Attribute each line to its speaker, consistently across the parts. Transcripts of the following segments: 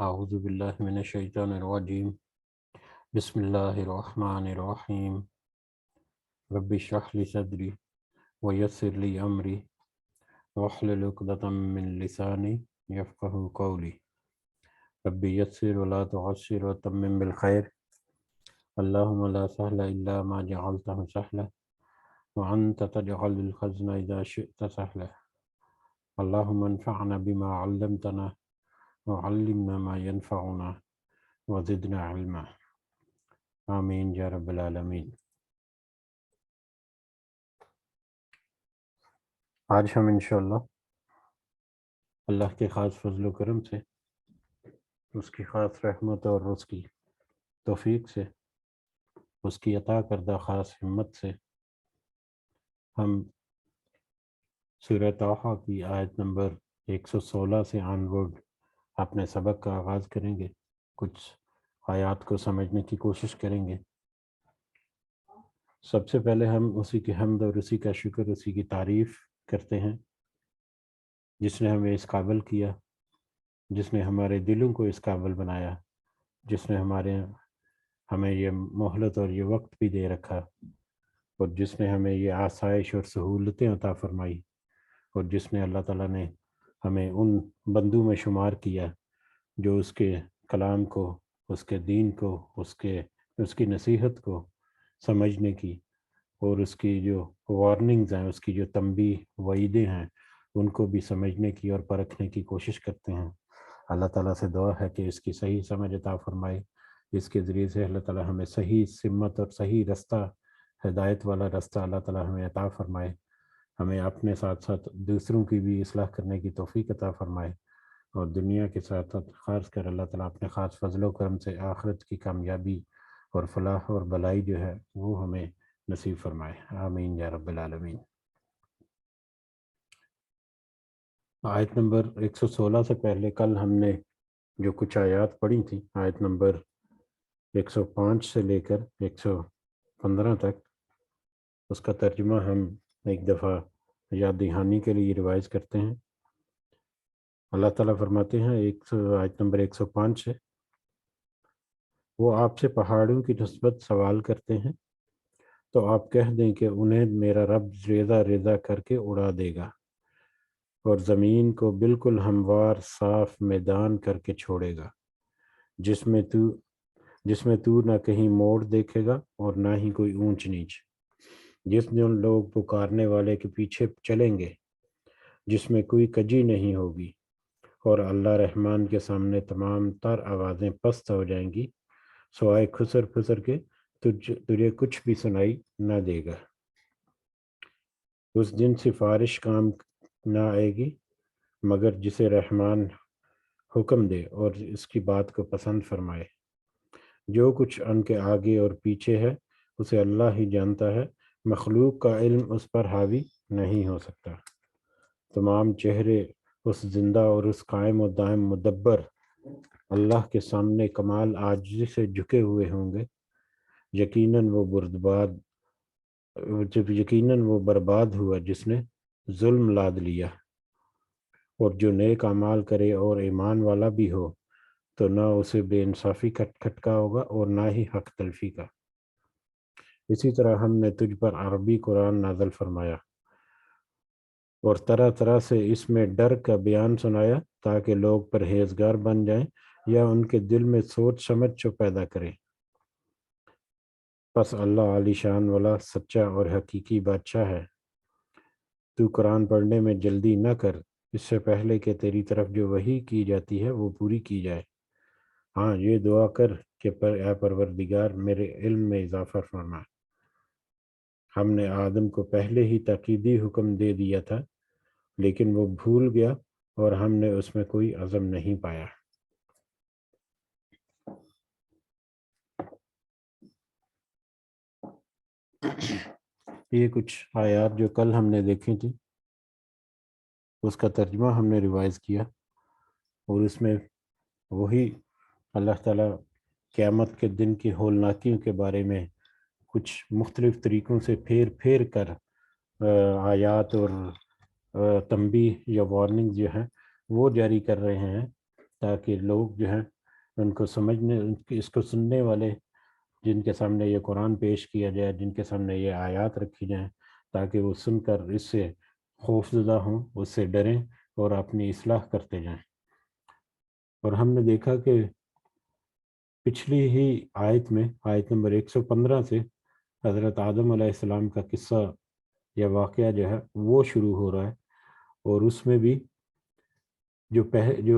Speaker 1: اعوذ باللہ من الشیطان الرجیم بسم اللہ الرحمن الرحیم رب اشرح لی صدری ویسر لی امری واحلل عقدۃ من لسانی یفقہوا قولی رب یسر ولا تعسر وتمم بالخیر اللہم لا سہل الا ما جعلتہ سہلا وانت تجعل الحزن اذا شئت سہلا اللہم انفعنا بما علمتنا وعلمنا ما ينفعنا وزدنا علما آمین یا رب العالمین۔ آج ہم انشاءاللہ اللہ کے خاص فضل و کرم سے، اس کی خاص رحمت اور اس کی توفیق سے، اس کی عطا کردہ خاص ہمت سے ہم سورہ طٰہٰ کی آیت نمبر 116 سے آنورڈ اپنے سبق کا آغاز کریں گے۔ کچھ آیات کو سمجھنے کی کوشش کریں گے۔ سب سے پہلے ہم اسی کی حمد اور اسی کا شکر، اسی کی تعریف کرتے ہیں جس نے ہمیں اس قابل کیا، جس نے ہمارے دلوں کو اس قابل بنایا، جس نے ہمیں یہ مہلت اور یہ وقت بھی دے رکھا، اور جس نے ہمیں یہ آسائش اور سہولتیں عطا فرمائی، اور جس نے اللہ تعالیٰ نے ہمیں ان بندوں میں شمار کیا جو اس کے کلام کو، اس کے دین کو، اس کی نصیحت کو سمجھنے کی، اور اس کی جو وارننگز ہیں، اس کی جو تنبیہ وعیدیں ہیں، ان کو بھی سمجھنے کی اور پرکھنے کی کوشش کرتے ہیں۔ اللہ تعالیٰ سے دعا ہے کہ اس کی صحیح سمجھ عطا فرمائے، اس کے ذریعے سے اللہ تعالیٰ ہمیں صحیح سمت اور صحیح رستہ، ہدایت والا رستہ اللہ تعالیٰ ہمیں عطا فرمائے، ہمیں اپنے ساتھ ساتھ دوسروں کی بھی اصلاح کرنے کی توفیق عطا فرمائے، اور دنیا کے ساتھ ساتھ خاص کر اللہ تعالیٰ اپنے خاص فضل و کرم سے آخرت کی کامیابی اور فلاح اور بلائی جو ہے وہ ہمیں نصیب فرمائے، آمین یا رب العالمین۔ آیت نمبر 116 سے پہلے کل ہم نے جو کچھ آیات پڑھی تھیں، آیت نمبر 105 سے لے کر 115 تک، اس کا ترجمہ ہم ایک دفعہ یاد دہانی کے لیے ریوائز کرتے ہیں۔ اللہ تعالیٰ فرماتے ہیں آیت نمبر 105 سے، وہ آپ سے پہاڑوں کی نسبت سوال کرتے ہیں تو آپ کہہ دیں کہ انہیں میرا رب ریزہ ریزہ کر کے اڑا دے گا، اور زمین کو بالکل ہموار صاف میدان کر کے چھوڑے گا، جس میں تو نہ کہیں موڑ دیکھے گا اور نہ ہی کوئی اونچ نیچ، جس میں ان لوگ پکارنے والے کے پیچھے چلیں گے، جس میں کوئی کجی نہیں ہوگی، اور اللہ رحمان کے سامنے تمام تر آوازیں پست ہو جائیں گی، سوائے خسر پھسر کے تجھے کچھ بھی سنائی نہ دے گا۔ اس دن سفارش کام نہ آئے گی مگر جسے رحمان حکم دے اور اس کی بات کو پسند فرمائے۔ جو کچھ ان کے آگے اور پیچھے ہے اسے اللہ ہی جانتا ہے، مخلوق کا علم اس پر حاوی نہیں ہو سکتا۔ تمام چہرے اس زندہ اور اس قائم و دائم مدبر اللہ کے سامنے کمال عاجزی سے جھکے ہوئے ہوں گے۔ یقیناً وہ برباد ہوا جس نے ظلم لاد لیا، اور جو نیک اعمال کرے اور ایمان والا بھی ہو تو نہ اسے بے انصافی کا کھٹکا ہوگا اور نہ ہی حق تلفی کا۔ اسی طرح ہم نے تجھ پر عربی قرآن نازل فرمایا اور طرح طرح سے اس میں ڈر کا بیان سنایا تاکہ لوگ پرہیزگار بن جائیں یا ان کے دل میں سوچ سمجھ جو پیدا کرے۔ پس اللہ علی شان والا سچا اور حقیقی بادشاہ ہے۔ تو قرآن پڑھنے میں جلدی نہ کر، اس سے پہلے کہ تیری طرف جو وحی کی جاتی ہے وہ پوری کی جائے۔ ہاں، یہ دعا کر کہ اے پروردگار میرے علم میں اضافہ فرما۔ ہم نے آدم کو پہلے ہی تاکیدی حکم دے دیا تھا لیکن وہ بھول گیا اور ہم نے اس میں کوئی عزم نہیں پایا۔ یہ کچھ آیات جو کل ہم نے دیکھی تھی اس کا ترجمہ ہم نے ریوائز کیا، اور اس میں وہی اللہ تعالیٰ قیامت کے دن کی ہولناکیوں کے بارے میں کچھ مختلف طریقوں سے پھیر پھیر کر آیات اور تنبیہ یا وارننگ جو ہیں وہ جاری کر رہے ہیں تاکہ لوگ جو ہیں ان کو سمجھنے، اس کو سننے والے جن کے سامنے یہ قرآن پیش کیا جائے، جن کے سامنے یہ آیات رکھی جائیں، تاکہ وہ سن کر اس سے خوف زدہ ہوں، اس سے ڈریں اور اپنی اصلاح کرتے جائیں۔ اور ہم نے دیکھا کہ پچھلی ہی آیت میں، آیت نمبر 115 سے حضرت آدم علیہ السلام کا قصہ یا واقعہ جو ہے وہ شروع ہو رہا ہے، اور اس میں بھی جو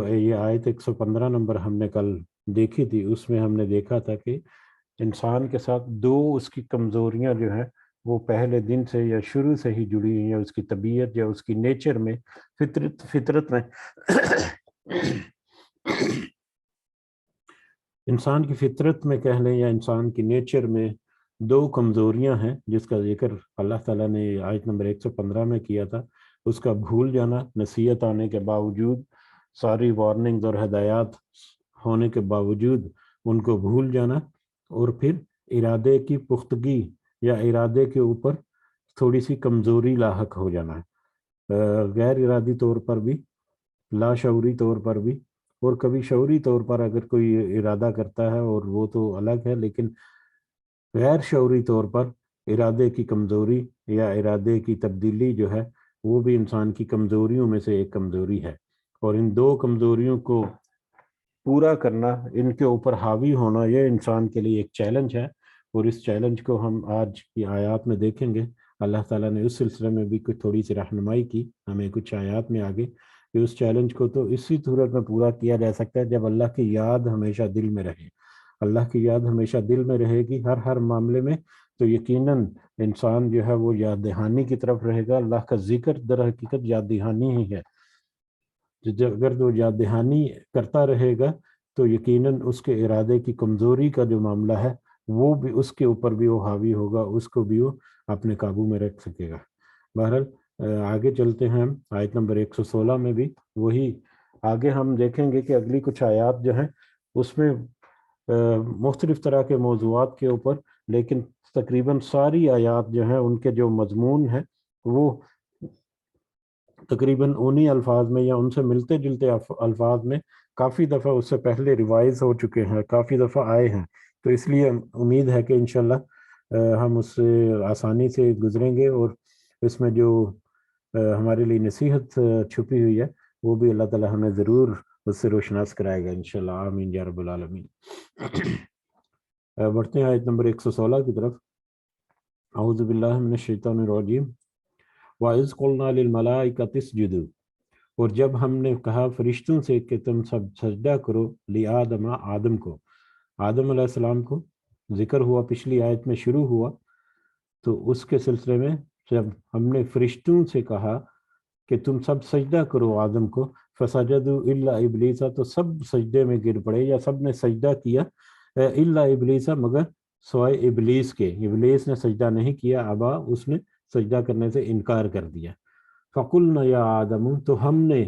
Speaker 1: یہ آیت 115 نمبر ہم نے کل دیکھی تھی، اس میں ہم نے دیکھا تھا کہ انسان کے ساتھ دو اس کی کمزوریاں جو ہیں وہ پہلے دن سے یا شروع سے ہی جڑی ہوئی ہیں، اس کی طبیعت یا اس کی نیچر میں، فطرت میں انسان کی فطرت میں کہہ لیں یا انسان کی نیچر میں دو کمزوریاں ہیں، جس کا ذکر اللہ تعالیٰ نے آیت نمبر 115 میں کیا تھا۔ اس کا بھول جانا، نصیحت آنے کے باوجود، ساری وارننگز اور ہدایات ہونے کے باوجود ان کو بھول جانا، اور پھر ارادے کی پختگی یا ارادے کے اوپر تھوڑی سی کمزوری لاحق ہو جانا ہے، غیر ارادی طور پر بھی، لاشعوری طور پر بھی، اور کبھی شعوری طور پر اگر کوئی ارادہ کرتا ہے اور وہ تو الگ ہے، لیکن غیر شعوری طور پر ارادے کی کمزوری یا ارادے کی تبدیلی جو ہے وہ بھی انسان کی کمزوریوں میں سے ایک کمزوری ہے۔ اور ان دو کمزوریوں کو پورا کرنا، ان کے اوپر حاوی ہونا، یہ انسان کے لیے ایک چیلنج ہے، اور اس چیلنج کو ہم آج کی آیات میں دیکھیں گے۔ اللہ تعالیٰ نے اس سلسلے میں بھی کچھ تھوڑی سی رہنمائی کی ہمیں کچھ آیات میں آگے، کہ اس چیلنج کو تو اسی صورت میں پورا کیا جا سکتا ہے جب اللہ کی یاد ہمیشہ دل میں رہے۔ اللہ کی یاد ہمیشہ دل میں رہے گی ہر معاملے میں، تو یقیناً انسان جو ہے وہ یاد دہانی کی طرف رہے گا۔ اللہ کا ذکر در حقیقت یاد دہانی ہی ہے۔ اگر وہ یاد دہانی کرتا رہے گا تو یقیناً اس کے ارادے کی کمزوری کا جو معاملہ ہے وہ بھی اس کے اوپر بھی وہ حاوی ہوگا، اس کو بھی وہ اپنے قابو میں رکھ سکے گا۔ بہرحال آگے چلتے ہیں ہم آیت نمبر 116 میں بھی وہی آگے ہم دیکھیں گے کہ اگلی کچھ آیات جو ہیں اس میں مختلف طرح کے موضوعات کے اوپر، لیکن تقریباً ساری آیات جو ہیں ان کے جو مضمون ہیں وہ تقریباً انہی الفاظ میں یا ان سے ملتے جلتے الفاظ میں کافی دفعہ اس سے پہلے ریوائز ہو چکے ہیں، کافی دفعہ آئے ہیں، تو اس لیے امید ہے کہ انشاءاللہ ہم اس سے آسانی سے گزریں گے، اور اس میں جو ہمارے لیے نصیحت چھپی ہوئی ہے وہ بھی اللہ تعالیٰ ہمیں ضرور اس سے روشناس کرائے گا انشاءاللہ، آمین یا رب العالمین۔ بڑھتے ہیں آیت نمبر 116 کی طرف۔ اعوذ باللہ من الشیطان الرجیم۔ وَإِذْ قُلْنَا لِلْمَلَائِكَةِ اسْجُدُوا، اور جب ہم نے کہا فرشتوں سے کہ تم سب سجدہ کرو لِآدَمَ، آدم کو، آدم علیہ السلام کو ذکر ہوا، پچھلی آیت میں شروع ہوا، تو اس کے سلسلے میں جب ہم نے فرشتوں سے کہا کہ تم سب سجدہ کرو آدم کو، فَسَجَدُوا إِلَّا إِبْلِيسَ، تو سب سجدے میں گر پڑے یا سب نے سجدہ کیا، إِلَّا إِبْلِيسَ، مگر سوائے ابلیس کے، ابلیس نے سجدہ نہیں کیا، ابا، اس نے سجدہ کرنے سے انکار کر دیا۔ فَقُلْنَا يَا آدَمُ، تو ہم نے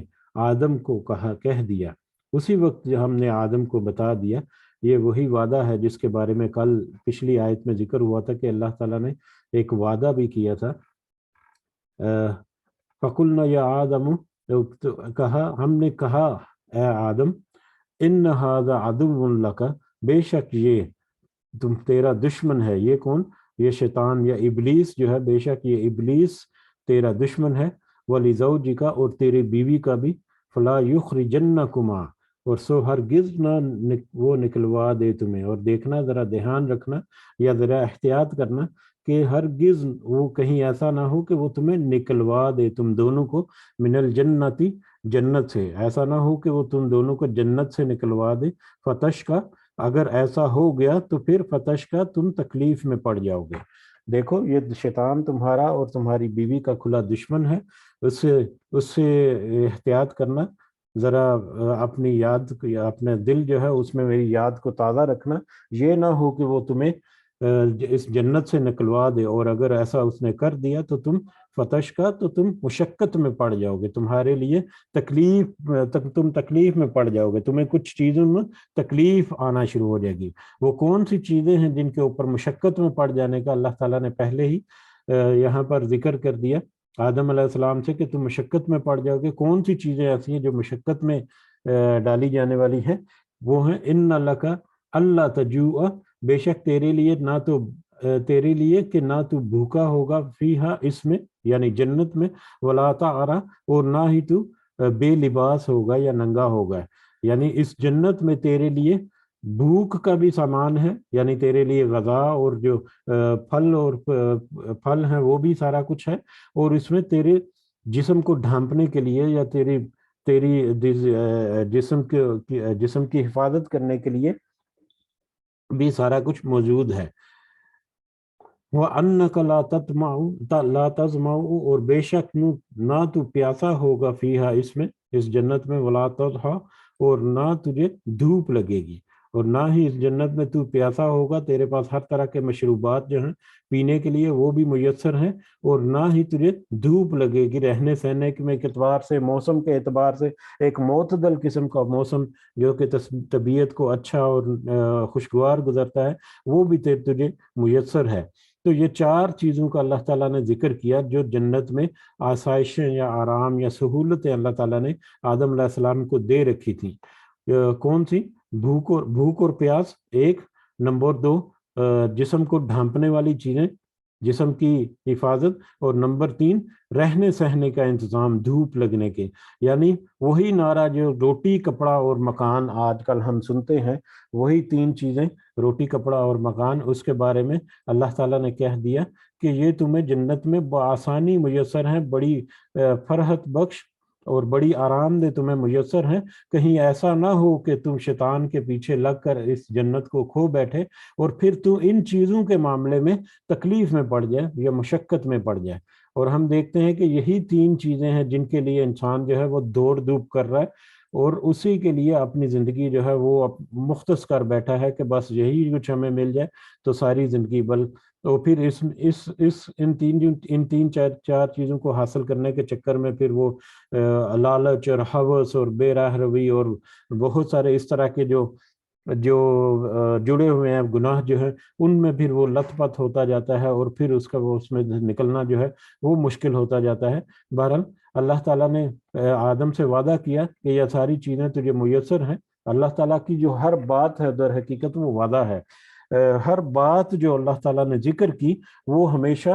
Speaker 1: آدم کو کہہ دیا، اسی وقت جو ہم نے آدم کو بتا دیا، یہ وہی وعدہ ہے جس کے بارے میں کل پچھلی آیت میں ذکر ہوا تھا کہ اللہ تعالیٰ نے ایک وعدہ بھی کیا تھا۔ فَقُلْنَا يَا آدَمُ، ہم نے کہا اے آدم، إِنَّ هَذَا عَدُوٌّ لَكَ، بے شک یہ تیرا دشمن ہے۔ یہ کون؟ یہ شیطان یا ابلیس جو ہے، بے شک یہ ابلیس تیرا دشمن ہے، وَلِزَوْجِكَ، اور تیری بیوی کا بھی، فَلَا يُخْرِجَنَّكُمَا، اور سو ہرگز نہ وہ نکلوا دے تمہیں۔ اور دیکھنا، ذرا دھیان رکھنا یا ذرا احتیاط کرنا کہ ہرگز وہ کہیں ایسا نہ ہو کہ وہ تمہیں نکلوا دے، تم دونوں کو، من الجنتی، جنت سے، ایسا نہ ہو کہ وہ تم دونوں کو جنت سے نکلوا دے، فتشقی، اگر ایسا ہو گیا تو پھر فتشقی، تم تکلیف میں پڑ جاؤ گے۔ دیکھو، یہ شیطان تمہارا اور تمہاری بیوی کا کھلا دشمن ہے، اس سے احتیاط کرنا، ذرا اپنی یاد، اپنے دل جو ہے اس میں میری یاد کو تازہ رکھنا، یہ نہ ہو کہ وہ تمہیں اس جنت سے نکلوا دے، اور اگر ایسا اس نے کر دیا تو تم فتشقی، تو تم مشقت میں پڑ جاؤ گے، تمہارے لیے تم تکلیف میں پڑ جاؤ گے، تمہیں کچھ چیزوں میں تکلیف آنا شروع ہو جائے گی۔ وہ کون سی چیزیں ہیں جن کے اوپر مشقت میں پڑ جانے کا اللہ تعالیٰ نے پہلے ہی یہاں پر ذکر کر دیا آدم علیہ السلام سے کہ تم مشقت میں پڑ جاؤ گے۔ کون سی چیزیں ایسی ہیں جو مشقت میں ڈالی جانے والی ہیں وہ ہیں ان لک اللہ تجوع، بے شک تیرے لیے نہ تو تیرے لیے کہ نہ تو بھوکا ہوگا فیہا اس میں یعنی جنت میں، ولا تعرا اور نہ ہی تو بے لباس ہوگا یا ننگا ہوگا، یعنی اس جنت میں تیرے لیے بھوک کا بھی سامان ہے، یعنی تیرے لیے غذا اور جو پھل اور پھل ہیں وہ بھی سارا کچھ ہے، اور اس میں تیرے جسم کو ڈھانپنے کے لیے یا تیری جسم کی حفاظت کرنے کے لیے بھی سارا کچھ موجود ہے۔ وَأَنَّكَ لَا تَظْمَعُ اور بے شک نہ تو پیاسا ہوگا فیہا اس میں اس جنت میں، وَلَا تَضْحَىٰ اور نہ تجھے دھوپ لگے گی، اور نہ ہی اس جنت میں تو پیاسا ہوگا، تیرے پاس ہر طرح کے مشروبات جو ہیں پینے کے لیے وہ بھی میسر ہیں، اور نہ ہی تجھے دھوپ لگے گی۔ رہنے سہنے میں اعتبار سے، موسم کے اعتبار سے ایک معتدل قسم کا موسم جو کہ طبیعت کو اچھا اور خوشگوار گزرتا ہے وہ بھی تجھے میسر ہے۔ تو یہ چار چیزوں کا اللہ تعالیٰ نے ذکر کیا جو جنت میں آسائشیں یا آرام یا سہولتیں اللہ تعالیٰ نے آدم علیہ السلام کو دے رکھی تھیں۔ کون سی؟ بھوک اور پیاس ایک، نمبر دو جسم کو ڈھانپنے والی چیزیں، جسم کی حفاظت، اور نمبر تین رہنے سہنے کا انتظام دھوپ لگنے کے، یعنی وہی نعرہ جو روٹی کپڑا اور مکان آج کل ہم سنتے ہیں، وہی تین چیزیں روٹی کپڑا اور مکان، اس کے بارے میں اللہ تعالیٰ نے کہہ دیا کہ یہ تمہیں جنت میں بآسانی میسر ہیں، بڑی فرحت بخش اور بڑی آرام دہ تمہیں میسر ہیں۔ کہیں ایسا نہ ہو کہ تم شیطان کے پیچھے لگ کر اس جنت کو کھو بیٹھے اور پھر تو ان چیزوں کے معاملے میں تکلیف میں پڑ جائے یا مشقت میں پڑ جائے۔ اور ہم دیکھتے ہیں کہ یہی تین چیزیں ہیں جن کے لیے انسان جو ہے وہ دوڑ دھوپ کر رہا ہے، اور اسی کے لیے اپنی زندگی جو ہے وہ مختص کر بیٹھا ہے کہ بس یہی کچھ ہمیں مل جائے تو ساری زندگی تو پھر ان تین چار چیزوں کو حاصل کرنے کے چکر میں پھر وہ لالچ اور ہوس اور بے راہ روی اور بہت سارے اس طرح کے جو جڑے ہوئے ہیں گناہ جو ہے ان میں پھر وہ لت پت ہوتا جاتا ہے، اور پھر اس میں نکلنا جو ہے وہ مشکل ہوتا جاتا ہے۔ بہرحال اللہ تعالیٰ نے آدم سے وعدہ کیا کہ یہ ساری چیزیں تجھے میسر ہیں۔ اللہ تعالیٰ کی جو ہر بات ہے در حقیقت وہ وعدہ ہے۔ ہر بات جو اللہ تعالیٰ نے ذکر کی وہ ہمیشہ،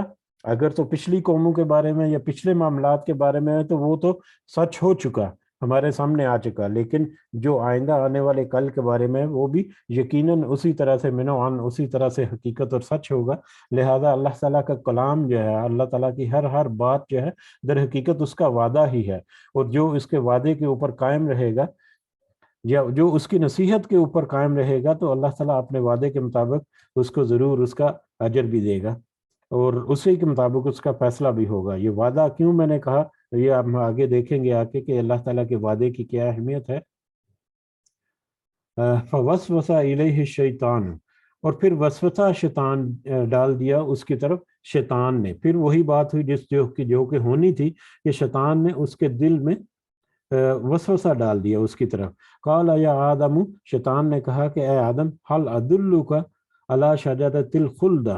Speaker 1: اگر تو پچھلی قوموں کے بارے میں یا پچھلے معاملات کے بارے میں ہے تو وہ تو سچ ہو چکا، ہمارے سامنے آ چکا، لیکن جو آئندہ آنے والے کل کے بارے میں وہ بھی یقیناً اسی طرح سے منوعن اسی طرح سے حقیقت اور سچ ہوگا۔ لہذا اللہ تعالیٰ کا کلام جو ہے، اللہ تعالیٰ کی ہر بات جو ہے در حقیقت اس کا وعدہ ہی ہے، اور جو اس کے وعدے کے اوپر قائم رہے گا یا جو اس کی نصیحت کے اوپر قائم رہے گا تو اللہ تعالیٰ اپنے وعدے کے مطابق اس کو ضرور اس کا اجر بھی دے گا، اور اسی کے مطابق اس کا فیصلہ بھی ہوگا۔ یہ وعدہ کیوں میں نے کہا یہ ہم آگے دیکھیں گے آگے کہ اللہ تعالیٰ کے وعدے کی کیا اہمیت ہے۔ فوسوس الیہ الشیطان، اور پھر وسوسہ شیطان ڈال دیا اس کی طرف، شیطان نے، پھر وہی بات ہوئی جو کہ ہونی تھی کہ شیطان نے اس کے دل میں وسوسہ ڈال دیا اس کی طرف۔ قال یا آدم، شیطان نے کہا کہ اے آدم، هل ادلک علی شجرۃ الخلد،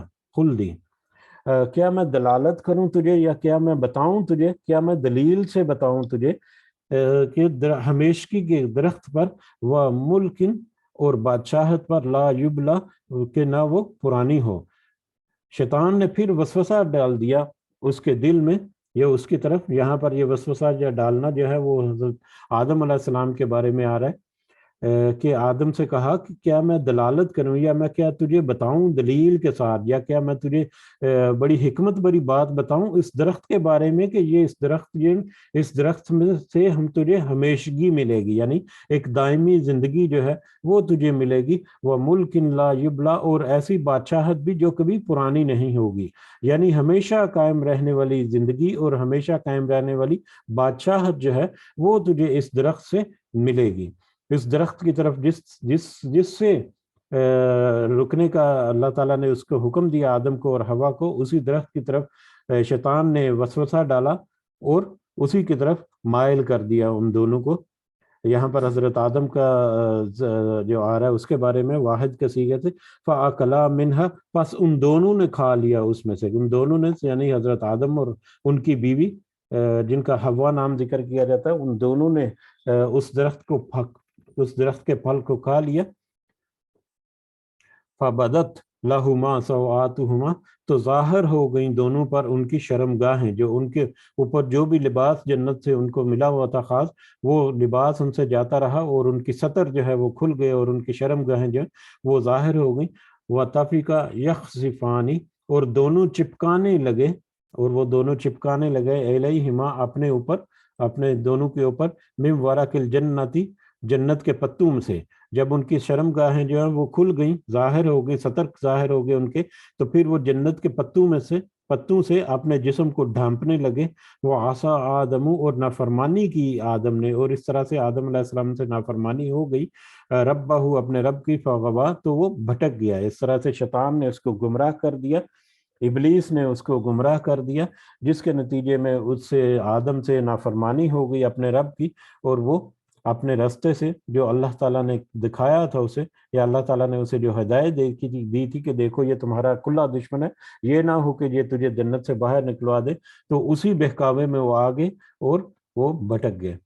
Speaker 1: کیا میں دلالت کروں تجھے یا کیا میں بتاؤں تجھے، کیا میں دلیل سے بتاؤں تجھے کہ ہمیشگی کے درخت پر وہ ملکن اور بادشاہت پر لا یبلا کہ نہ وہ پرانی ہو۔ شیطان نے پھر وسوسہ ڈال دیا اس کے دل میں یا اس کی طرف، یہاں پر یہ وسوسہ جو ڈالنا جو ہے وہ حضرت آدم علیہ السلام کے بارے میں آ رہا ہے کہ آدم سے کہا کہ کیا میں دلالت کروں یا میں کیا تجھے بتاؤں دلیل کے ساتھ، یا کیا میں تجھے بڑی حکمت بڑی بات بتاؤں اس درخت کے بارے میں کہ یہ اس درخت میں سے ہم تجھے ہمیشگی ملے گی، یعنی ایک دائمی زندگی جو ہے وہ تجھے ملے گی، وہ ملک لا یبلا، اور ایسی بادشاہت بھی جو کبھی پرانی نہیں ہوگی، یعنی ہمیشہ قائم رہنے والی زندگی اور ہمیشہ قائم رہنے والی بادشاہت جو ہے وہ تجھے اس درخت سے ملے گی۔ اس درخت کی طرف جس سے رکنے کا اللہ تعالیٰ نے اس کو حکم دیا آدم کو اور حوا کو، اسی درخت کی طرف شیطان نے وسوسہ ڈالا اور اسی کی طرف مائل کر دیا ان دونوں کو۔ یہاں پر حضرت آدم کا جو آ رہا ہے اس کے بارے میں واحد کے صیغے سے فَأَكَلَا مِنْهَا، پس ان دونوں نے کھا لیا اس میں سے، ان دونوں نے یعنی حضرت آدم اور ان کی بیوی جن کا حوا نام ذکر کیا جاتا ہے، ان دونوں نے اس درخت کے پھل کو کھا لیا. فبدت لہما سوآتہما، تو ظاہر ہو گئیں دونوں پر ان کی شرم گاہیں، جو ان کے اوپر جو بھی لباس جنت سے ان کو ملا ہوا تھا خاص، وہ لباس ان سے جاتا رہا اور ان کی سطر جو ہے وہ کھل گئے اور ان کی شرم گاہیں جو وہ ظاہر ہو گئیں. وطفقا یخصفان، اور دونوں چپکانے لگے، اور وہ دونوں چپکانے لگے علیہما اپنے اوپر، اپنے دونوں کے اوپر، من ورق الجنتی، جنت کے پتوں میں سے. جب ان کی شرم گاہیں جو ہیں وہ کھل گئیں، ظاہر ہو گئی، سطر ظاہر ہو گئے ان کے، تو پھر وہ جنت کے پتوں سے اپنے جسم کو ڈھانپنے لگے. وہ عصا آدم، اور نافرمانی کی آدم نے، اور اس طرح سے آدم علیہ السلام سے نافرمانی ہو گئی. ربہ، اپنے رب کی، فغوا، تو وہ بھٹک گیا. اس طرح سے شیطان نے اس کو گمراہ کر دیا، ابلیس نے اس کو گمراہ کر دیا، جس کے نتیجے میں اس سے آدم سے نافرمانی ہو گئی اپنے رب کی، اور وہ اپنے راستے سے جو اللہ تعالیٰ نے دکھایا تھا اسے، یا اللہ تعالیٰ نے اسے جو ہدایت دی تھی کہ دیکھو یہ تمہارا کھلا دشمن ہے، یہ نہ ہو کہ یہ تجھے جنت سے باہر نکلوا دے، تو اسی بہکاوے میں وہ آگے اور وہ بھٹک گئے.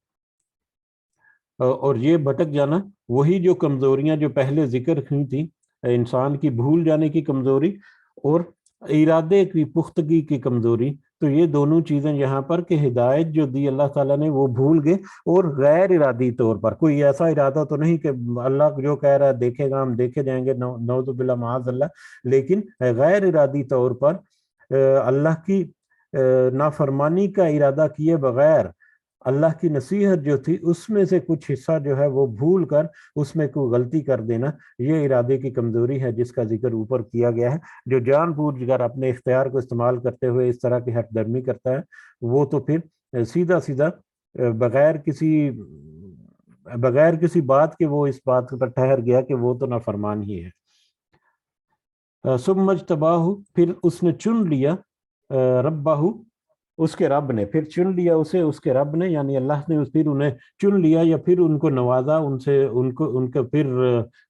Speaker 1: اور یہ بھٹک جانا وہی جو کمزوریاں جو پہلے ذکر ہوئی تھیں، انسان کی بھول جانے کی کمزوری اور ارادے کی پختگی کی کمزوری، تو یہ دونوں چیزیں یہاں پر کہ ہدایت جو دی اللہ تعالیٰ نے وہ بھول گئے، اور غیر ارادی طور پر، کوئی ایسا ارادہ تو نہیں کہ اللہ جو کہہ رہا ہے دیکھے گا ہم دیکھے جائیں گے، نعوذ باللہ معاذ اللہ، لیکن غیر ارادی طور پر اللہ کی نافرمانی کا ارادہ کیے بغیر اللہ کی نصیحت جو تھی اس میں سے کچھ حصہ جو ہے وہ بھول کر اس میں کوئی غلطی کر دینا، یہ ارادے کی کمزوری ہے جس کا ذکر اوپر کیا گیا ہے. جو جان بوجھ کر اپنے اختیار کو استعمال کرتے ہوئے اس طرح کی حق درمی کرتا ہے، وہ تو پھر سیدھا بغیر کسی بات کے وہ اس بات پر ٹھہر گیا کہ وہ تو نافرمان ہی ہے. ثم اجتباہ، پھر اس نے چن لیا، ربہ، اس کے رب نے، پھر چن لیا اسے اس کے رب نے، یعنی اللہ نے پھر انہیں چن لیا یا پھر ان کو نوازا، ان کو پھر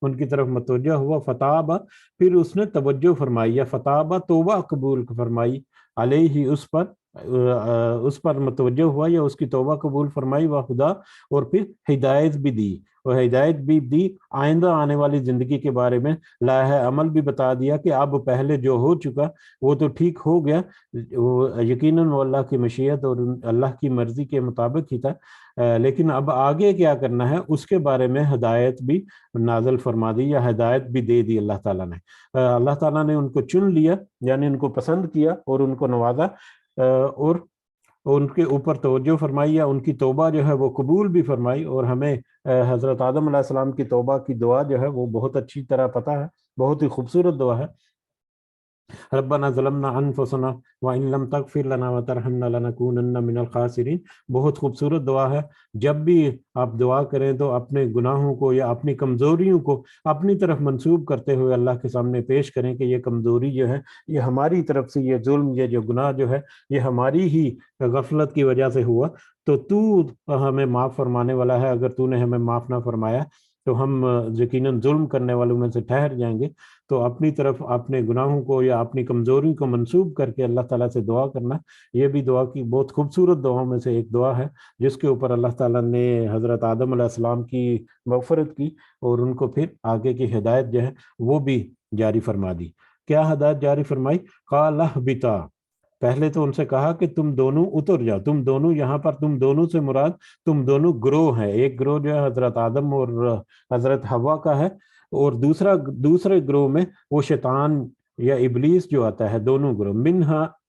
Speaker 1: ان کی طرف متوجہ ہوا. فتاب، پھر اس نے توجہ فرمائی، یا فتاب، توبہ قبول فرمائی، علیہ، اس پر متوجہ ہوا یا اس کی توبہ قبول فرمائی. خدا، اور پھر ہدایت بھی دی، اور ہدایت بھی دی آئندہ آنے والی زندگی کے بارے میں، لاہ عمل بھی بتا دیا کہ اب پہلے جو ہو چکا وہ تو ٹھیک ہو گیا، یقیناً وہ اللہ کی مشیت اور اللہ کی مرضی کے مطابق ہی تھا، لیکن اب آگے کیا کرنا ہے اس کے بارے میں ہدایت بھی نازل فرما دی یا ہدایت بھی دے دی اللہ تعالیٰ نے. اللہ تعالیٰ نے ان کو چن لیا، یعنی ان کو پسند کیا اور ان کو نوازا، اور ان کے اوپر توجہ فرمائی یا ان کی توبہ جو ہے وہ قبول بھی فرمائی. اور ہمیں حضرت آدم علیہ السلام کی توبہ کی دعا جو ہے وہ بہت اچھی طرح پتہ ہے، بہت ہی خوبصورت دعا ہے. ربنا ظلمنا انفسنا وان لم تغفر لنا وترحمنا لنکونن من الخاسرین، بہت خوبصورت دعا ہے. جب بھی آپ دعا کریں تو اپنے گناہوں کو یا اپنی کمزوریوں کو اپنی طرف منسوب کرتے ہوئے اللہ کے سامنے پیش کریں کہ یہ کمزوری جو ہے یہ ہماری طرف سے، یہ ظلم، یہ جو گناہ جو ہے یہ ہماری ہی غفلت کی وجہ سے ہوا، تو ہمیں معاف فرمانے والا ہے. اگر تو نے ہمیں معاف نہ فرمایا تو ہم یقیناً ظلم کرنے والوں میں سے ٹھہر جائیں گے. تو اپنی طرف اپنے گناہوں کو یا اپنی کمزوری کو منسوب کر کے اللہ تعالیٰ سے دعا کرنا، یہ بھی دعا کی بہت خوبصورت دعاؤں میں سے ایک دعا ہے، جس کے اوپر اللہ تعالیٰ نے حضرت آدم علیہ السلام کی مغفرت کی اور ان کو پھر آگے کی ہدایت جو ہے وہ بھی جاری فرما دی. کیا ہدایت جاری فرمائی؟ قال اہبطا، پہلے تو ان سے کہا کہ تم دونوں اتر جاؤ، تم دونوں، یہاں پر تم دونوں سے مراد تم دونوں گروہ ہیں. ایک گروہ جو ہے حضرت آدم اور حضرت حوا کا ہے، اور دوسرے گروہ میں وہ شیطان یا ابلیس جو آتا ہے. دونوں گروہ،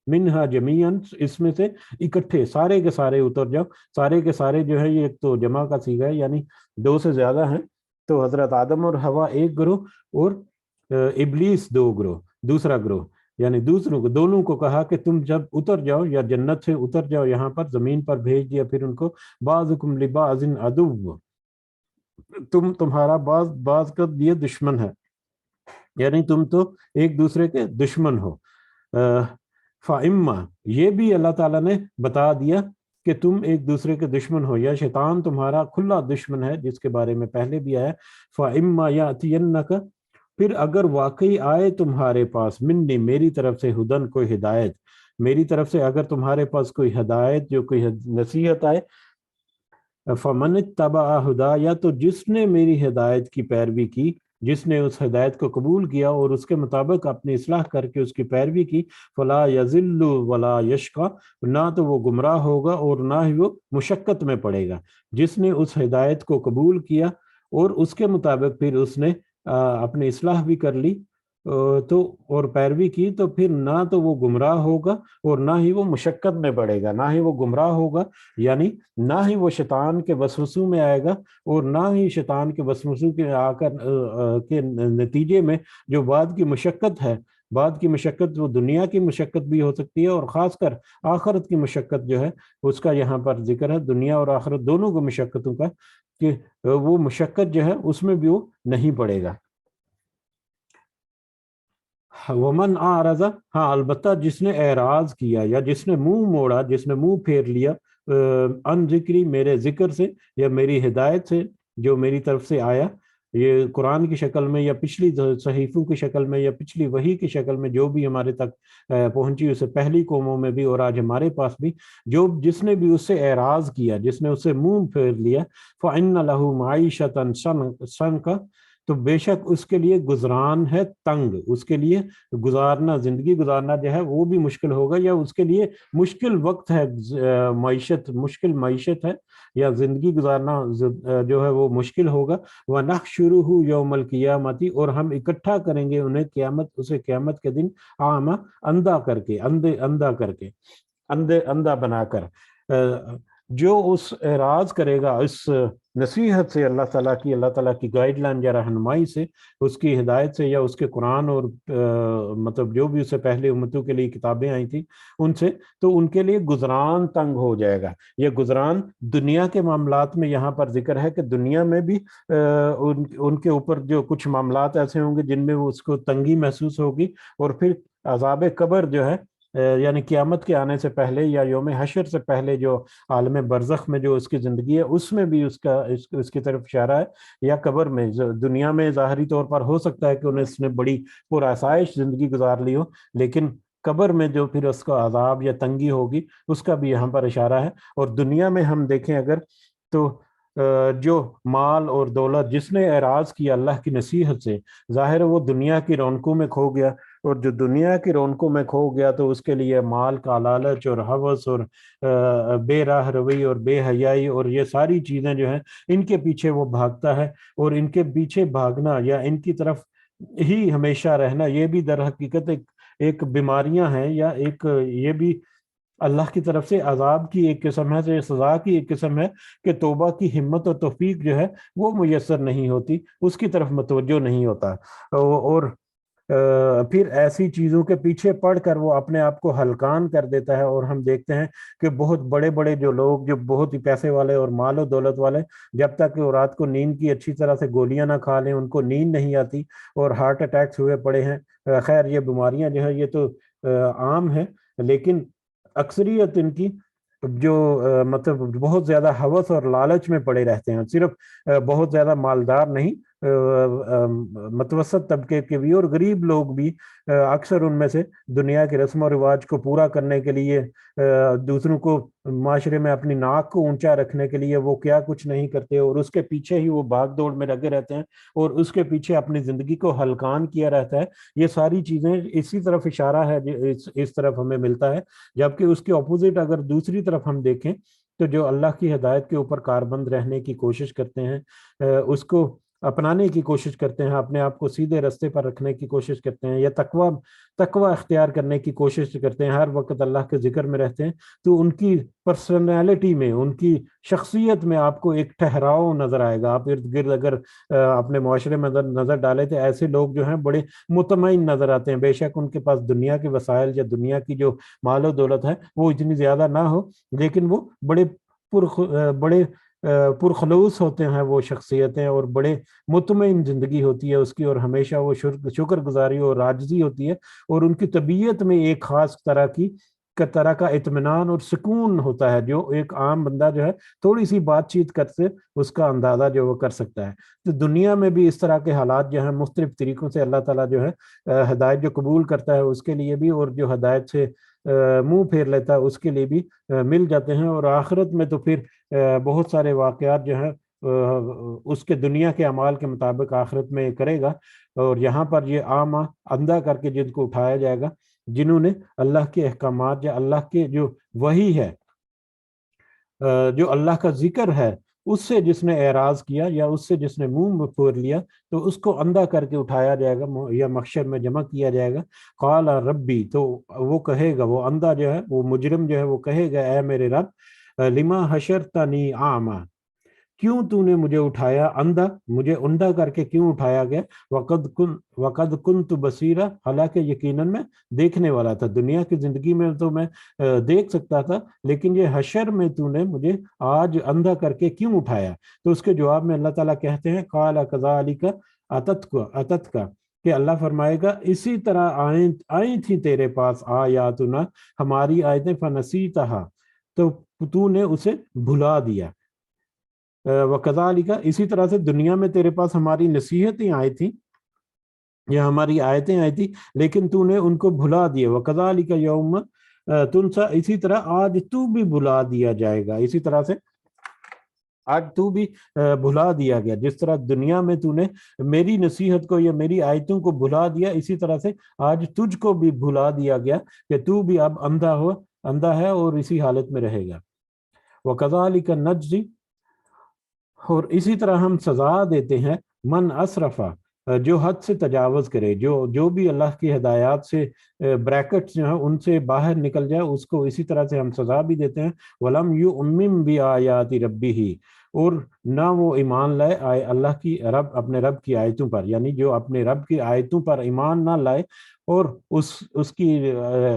Speaker 1: منہا جمیعاً، اس میں سے اکٹھے سارے کے سارے اتر جاؤ. سارے کے سارے جو ہے یہ ایک تو جمع کا صیغہ ہے، یعنی دو سے زیادہ ہیں. تو حضرت آدم اور حوا ایک گروہ اور ابلیس دو گروہ، دوسرا گروہ، یعنی دوسروں کو، دونوں کو کہا کہ تم جب اتر جاؤ یا جنت سے اتر جاؤ، یہاں پر زمین پر بھیج دیا. پھر ان کو بعضکم لبعض عدو، تمہارا بعض کا یہ دشمن ہے، یعنی تم تو ایک دوسرے کے دشمن ہو. فَإِمَّا، یہ بھی اللہ تعالیٰ نے بتا دیا کہ تم ایک دوسرے کے دشمن ہو، یا شیطان تمہارا کھلا دشمن ہے، جس کے بارے میں پہلے بھی آیا. فَإِمَّا يَأْتِيَنَّكَ، پھر اگر واقعی آئے تمہارے پاس، منی، میری طرف سے، ہدن، کوئی ہدایت، میری طرف سے اگر تمہارے پاس کوئی ہدایت جو کوئی نصیحت آئے، فمن اتبع ہدایا، تو جس نے میری ہدایت کی پیروی کی، جس نے اس ہدایت کو قبول کیا اور اس کے مطابق اپنی اصلاح کر کے اس کی پیروی کی، فلا یضل ولا یشقی، نہ تو وہ گمراہ ہوگا اور نہ ہی وہ مشقت میں پڑے گا۔ جس نے اس ہدایت کو قبول کیا اور اس کے مطابق پھر اس نے اپنی اصلاح بھی کر لی تو اور پیروی کی، تو پھر نہ تو وہ گمراہ ہوگا اور نہ ہی وہ مشقت میں پڑے گا، نہ ہی وہ گمراہ ہوگا، یعنی نہ ہی وہ شیطان کے وسوسوں میں آئے گا، اور نہ ہی شیطان کے وسوسوں کے آ کر کے نتیجے میں جو بعد کی مشقت ہے، بعد کی مشقت وہ دنیا کی مشقت بھی ہو سکتی ہے، اور خاص کر آخرت کی مشقت جو ہے اس کا یہاں پر ذکر ہے، دنیا اور آخرت دونوں کو مشقتوں کا، کہ وہ مشقت جو ہے اس میں بھی وہ نہیں پڑے گا۔ ومن اعرض، ہاں البتہ جس نے اعراض کیا یا جس نے منہ موڑا، جس نے منہ پھیر لیا ان ذکری، میرے ذکر سے یا میری ہدایت سے جو میری طرف سے آیا، یہ قرآن کی شکل میں یا پچھلی صحیفوں کی شکل میں یا پچھلی وحی کی شکل میں جو بھی ہمارے تک پہنچی، اسے پہلی قوموں میں بھی اور آج ہمارے پاس بھی، جو جس نے بھی اس سے اعراض کیا، جس نے اس سے منہ پھیر لیا، فَإِنَّ لَهُ مَعِيشَةً ضَنْكَ، تو بے شک اس کے لیے گزران ہے تنگ، اس کے لیے گزارنا، زندگی گزارنا جو ہے وہ بھی مشکل ہوگا، یا اس کے لیے مشکل وقت ہے، معیشت، مشکل معیشت ہے، یا زندگی گزارنا جو ہے وہ مشکل ہوگا۔ وَنَحْشُرُهُ يَوْمَ الْقِيَامَةِ، اور ہم اکٹھا کریں گے انہیں قیامت، اسے قیامت کے دن اعمیٰ، اندھا کر کے، اندھا کر کے، اندھا بنا کر۔ جو اس اعراض کرے گا اس نصیحت سے اللہ تعالیٰ کی گائیڈ لائن یا رہنمائی سے، اس کی ہدایت سے، یا اس کے قرآن اور مطلب جو بھی اس سے پہلے امتوں کے لیے کتابیں آئی تھیں ان سے، تو ان کے لیے گزران تنگ ہو جائے گا۔ یہ گزران دنیا کے معاملات میں یہاں پر ذکر ہے کہ دنیا میں بھی ان کے اوپر جو کچھ معاملات ایسے ہوں گے جن میں وہ اس کو تنگی محسوس ہوگی، اور پھر عذاب قبر جو ہے یعنی قیامت کے آنے سے پہلے یا یوم حشر سے پہلے جو عالم برزخ میں جو اس کی زندگی ہے، اس میں بھی اس کی طرف اشارہ ہے، یا قبر میں۔ دنیا میں ظاہری طور پر ہو سکتا ہے کہ انہیں اس نے بڑی پرآسائش زندگی گزار لی ہو، لیکن قبر میں جو پھر اس کا عذاب یا تنگی ہوگی اس کا بھی یہاں پر اشارہ ہے۔ اور دنیا میں ہم دیکھیں اگر تو جو مال اور دولت جس نے اعراض کیا اللہ کی نصیحت سے، ظاہر ہے وہ دنیا کی رونقوں میں کھو گیا، اور جو دنیا کی رونقوں میں کھو گیا تو اس کے لیے مال کا لالچ اور ہوس اور بے راہ روی اور بے حیائی اور یہ ساری چیزیں جو ہیں ان کے پیچھے وہ بھاگتا ہے، اور ان کے پیچھے بھاگنا یا ان کی طرف ہی ہمیشہ رہنا، یہ بھی در حقیقت ایک بیماریاں ہیں، یا ایک یہ بھی اللہ کی طرف سے عذاب کی ایک قسم ہے، سزا کی ایک قسم ہے کہ توبہ کی ہمت اور توفیق جو ہے وہ میسر نہیں ہوتی، اس کی طرف متوجہ نہیں ہوتا، اور پھر ایسی چیزوں کے پیچھے پڑھ کر وہ اپنے آپ کو ہلکان کر دیتا ہے۔ اور ہم دیکھتے ہیں کہ بہت بڑے بڑے جو لوگ جو بہت ہی پیسے والے اور مال و دولت والے، جب تک کہ وہ رات کو نیند کی اچھی طرح سے گولیاں نہ کھا لیں ان کو نیند نہیں آتی، اور ہارٹ اٹیکس ہوئے پڑے ہیں۔ خیر یہ بیماریاں جو ہیں یہ تو عام ہیں، لیکن اکثریت ان کی جو مطلب بہت زیادہ ہوس اور لالچ میں پڑے رہتے ہیں، صرف بہت زیادہ مالدار نہیں، متوسط طبقے کے بھی اور غریب لوگ بھی اکثر ان میں سے دنیا کے رسم و رواج کو پورا کرنے کے لیے، دوسروں کو معاشرے میں اپنی ناک کو اونچا رکھنے کے لیے وہ کیا کچھ نہیں کرتے، اور اس کے پیچھے ہی وہ بھاگ دوڑ میں لگے رہتے ہیں، اور اس کے پیچھے اپنی زندگی کو ہلکان کیا رہتا ہے۔ یہ ساری چیزیں اسی طرف اشارہ ہے، اس طرف ہمیں ملتا ہے، جبکہ اس کے اپوزٹ اگر دوسری طرف ہم دیکھیں تو جو اللہ کی ہدایت کے اوپر کاربند رہنے کی کوشش کرتے ہیں، اس کو اپنانے کی کوشش کرتے ہیں، اپنے آپ کو سیدھے رستے پر رکھنے کی کوشش کرتے ہیں، یا تقوی اختیار کرنے کی کوشش کرتے ہیں، ہر وقت اللہ کے ذکر میں رہتے ہیں، تو ان کی پرسنالٹی میں، ان کی شخصیت میں آپ کو ایک ٹھہراؤ نظر آئے گا۔ آپ ارد گرد اگر اپنے معاشرے میں نظر ڈالے تو ایسے لوگ جو ہیں بڑے مطمئن نظر آتے ہیں، بے شک ان کے پاس دنیا کے وسائل یا دنیا کی جو مال و دولت ہے وہ اتنی زیادہ نہ ہو، لیکن وہ بڑے پرخلوص ہوتے ہیں وہ شخصیتیں، اور بڑے مطمئن زندگی ہوتی ہے اس کی، اور ہمیشہ وہ شکر گزاری اور عاجزی ہوتی ہے، اور ان کی طبیعت میں ایک خاص طرح کا اطمینان اور سکون ہوتا ہے، جو ایک عام بندہ جو ہے تھوڑی سی بات چیت کرتے اس کا اندازہ جو وہ کر سکتا ہے۔ تو دنیا میں بھی اس طرح کے حالات جو ہیں مختلف طریقوں سے اللہ تعالیٰ جو ہے ہدایت جو قبول کرتا ہے اس کے لیے بھی، اور جو ہدایت سے منہ پھیر لیتا ہے اس کے لیے بھی مل جاتے ہیں، اور آخرت میں تو پھر بہت سارے واقعات جو ہیں اس کے دنیا کے اعمال کے مطابق آخرت میں کرے گا، اور یہاں پر یہ عام اندھا کر کے جن کو اٹھایا جائے گا، جنہوں نے اللہ کے احکامات یا اللہ کے جو وحی ہے، جو اللہ کا ذکر ہے، اس سے جس نے اعراض کیا یا اس سے جس نے منہ پھیر لیا، تو اس کو اندھا کر کے اٹھایا جائے گا یا محشر میں جمع کیا جائے گا۔ قال ربی، تو وہ کہے گا، وہ اندھا جو ہے، وہ مجرم جو ہے، وہ کہے گا اے میرے رب، لما حشرتنی اعمی، کیوں تو نے مجھے اٹھایا اندھا، مجھے اندھا کر کے کیوں اٹھایا گیا؟ وقد کنت بصیرا، حالانکہ یقیناً میں دیکھنے والا تھا، دنیا کی زندگی میں تو میں دیکھ سکتا تھا، لیکن یہ حشر میں تو نے مجھے آج اندھا کر کے کیوں اٹھایا؟ تو اس کے جواب میں اللہ تعالیٰ کہتے ہیں قال کذالک اتتک، کہ اللہ فرمائے گا اسی طرح آئی تھی تیرے پاس آیاتنا، ہماری آیتیں، فنسیتہا، تو تو نے اسے بھلا دیا۔ وَكَذَلِكَ، اسی طرح سے دنیا میں تیرے پاس ہماری نصیحتیں آئی تھیں یا ہماری آیتیں آئی تھی، لیکن تو نے ان کو بھلا دیا۔ وَكَذَلِكَ يَوْمَ تُنسَى، اسی طرح آج تو بھی بھلا دیا جائے گا، اسی طرح سے آج تو بھی بھلا دیا گیا، جس طرح دنیا میں تو نے میری نصیحت کو یا میری آیتوں کو بھلا دیا، اسی طرح سے آج تجھ کو بھی بھلا دیا گیا کہ تو بھی اب اندھا ہے اور اسی حالت میں رہے گا۔ وَكَذَلِكَ نَجْزِي، اور اسی طرح ہم سزا دیتے ہیں من اسرفا، جو حد سے تجاوز کرے، جو بھی اللہ کی ہدایات سے بریکٹس جو ہیں ان سے باہر نکل جائے، اس کو اسی طرح سے ہم سزا بھی دیتے ہیں۔ وَلَمْ يُؤْمِنْ بِآيَاتِ رَبِّهِ، اور نہ وہ ایمان لائے اللہ کی اپنے رب کی آیتوں پر، یعنی جو اپنے رب کی آیتوں پر ایمان نہ لائے اور اس کی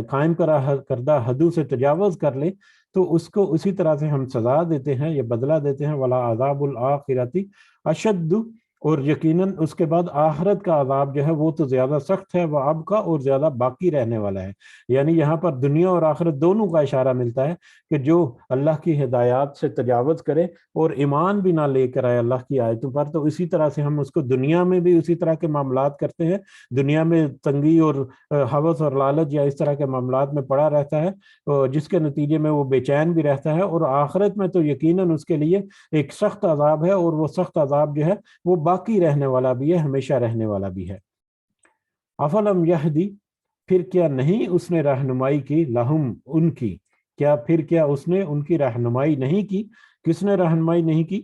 Speaker 1: قائم کردہ حدوں سے تجاوز کر لے، تو اس کو اسی طرح سے ہم سزا دیتے ہیں یا بدلہ دیتے ہیں۔ ولا عذاب الآخرۃ اشد، اور یقیناً اس کے بعد آخرت کا عذاب جو ہے وہ تو زیادہ سخت ہے، وہ اب کا اور زیادہ باقی رہنے والا ہے۔ یعنی یہاں پر دنیا اور آخرت دونوں کا اشارہ ملتا ہے کہ جو اللہ کی ہدایات سے تجاوز کرے اور ایمان بھی نہ لے کر آئے اللہ کی آیتوں پر، تو اسی طرح سے ہم اس کو دنیا میں بھی اسی طرح کے معاملات کرتے ہیں، دنیا میں تنگی اور ہوس اور لالچ یا اس طرح کے معاملات میں پڑا رہتا ہے، جس کے نتیجے میں وہ بے چین بھی رہتا ہے، اور آخرت میں تو یقیناً اس کے لیے ایک سخت عذاب ہے، اور وہ سخت عذاب جو ہے وہ باقی رہنے والا بھی ہے، ہمیشہ رہنے والا بھی ہے۔ افلم یہدی، پھر کیا نہیں اس نے رہنمائی کی، لہم، ان کی، پھر کیا اس نے ان کی رہنمائی نہیں کی؟ کس نے رہنمائی نہیں کی؟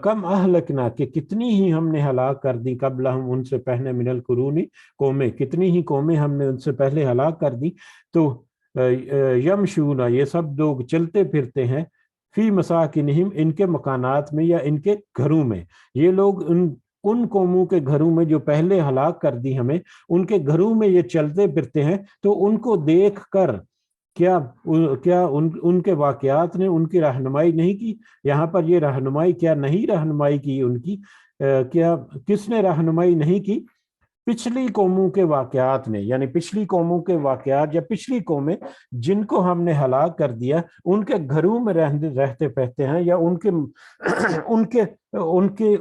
Speaker 1: کم اہلکنا، کہ کتنی ہی ہم نے ہلاک کر دی، قبلہم، ان سے پہلے، من القرون، قومیں، کتنی ہی قومیں ہم نے ان سے پہلے ہلاک کر دی۔ تو یمشون، یہ سب لوگ چلتے پھرتے ہیں، فی مساکنہم، ان کے مکانات میں یا ان کے گھروں میں، یہ لوگ ان قوموں کے گھروں میں جو پہلے ہلاک کر دی ہمیں، ان کے گھروں میں یہ چلتے پھرتے ہیں، تو ان کو دیکھ کر کیا ان کے واقعات نے ان کی رہنمائی نہیں کی؟ یہاں پر یہ رہنمائی، کیا نہیں رہنمائی کی ان کی؟ کیا کس نے رہنمائی نہیں کی؟ پچھلی قوموں کے واقعات نے، یعنی پچھلی قوموں کے واقعات یا پچھلی قومیں جن کو ہم نے ہلاک کر دیا، ان کے گھروں میں رہتے پہتے ہیں، یا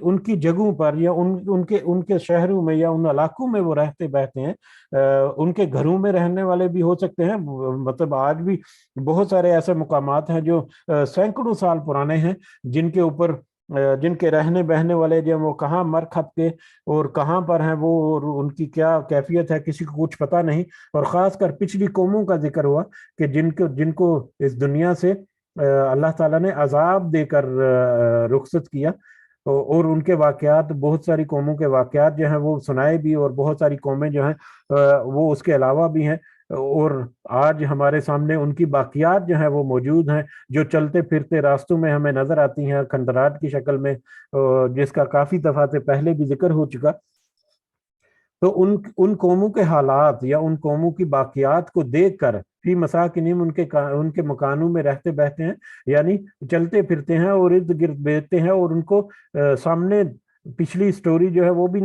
Speaker 1: ان کی جگہوں پر یا ان کے شہروں میں یا ان علاقوں میں وہ رہتے بہتے ہیں، ان کے گھروں میں رہنے والے بھی ہو سکتے ہیں۔ مطلب آج بھی بہت سارے ایسے مقامات ہیں جو سینکڑوں سال پرانے ہیں، جن کے رہنے بہنے والے جو وہ کہاں مر کھپ کے اور کہاں پر ہیں وہ، اور ان کی کیا کیفیت ہے کسی کو کچھ پتہ نہیں۔ اور خاص کر پچھلی قوموں کا ذکر ہوا کہ جن کو اس دنیا سے اللہ تعالیٰ نے عذاب دے کر رخصت کیا، اور ان کے واقعات، بہت ساری قوموں کے واقعات جو ہیں وہ سنائے بھی، اور بہت ساری قومیں جو ہیں وہ اس کے علاوہ بھی ہیں، اور آج ہمارے سامنے ان کی باقیات جو ہیں وہ موجود ہیں، جو چلتے پھرتے راستوں میں ہمیں نظر آتی ہیں کھنڈرات کی شکل میں، جس کا کافی دفعہ سے پہلے بھی ذکر ہو چکا۔ تو ان قوموں کے حالات یا ان قوموں کی باقیات کو دیکھ کر، فی مساکنہم، ان کے مکانوں میں رہتے بہتے ہیں، یعنی چلتے پھرتے ہیں اور ارد گرد بیٹھتے ہیں، اور ان کو سامنے پچھلی سٹوری جو ہے وہ بھی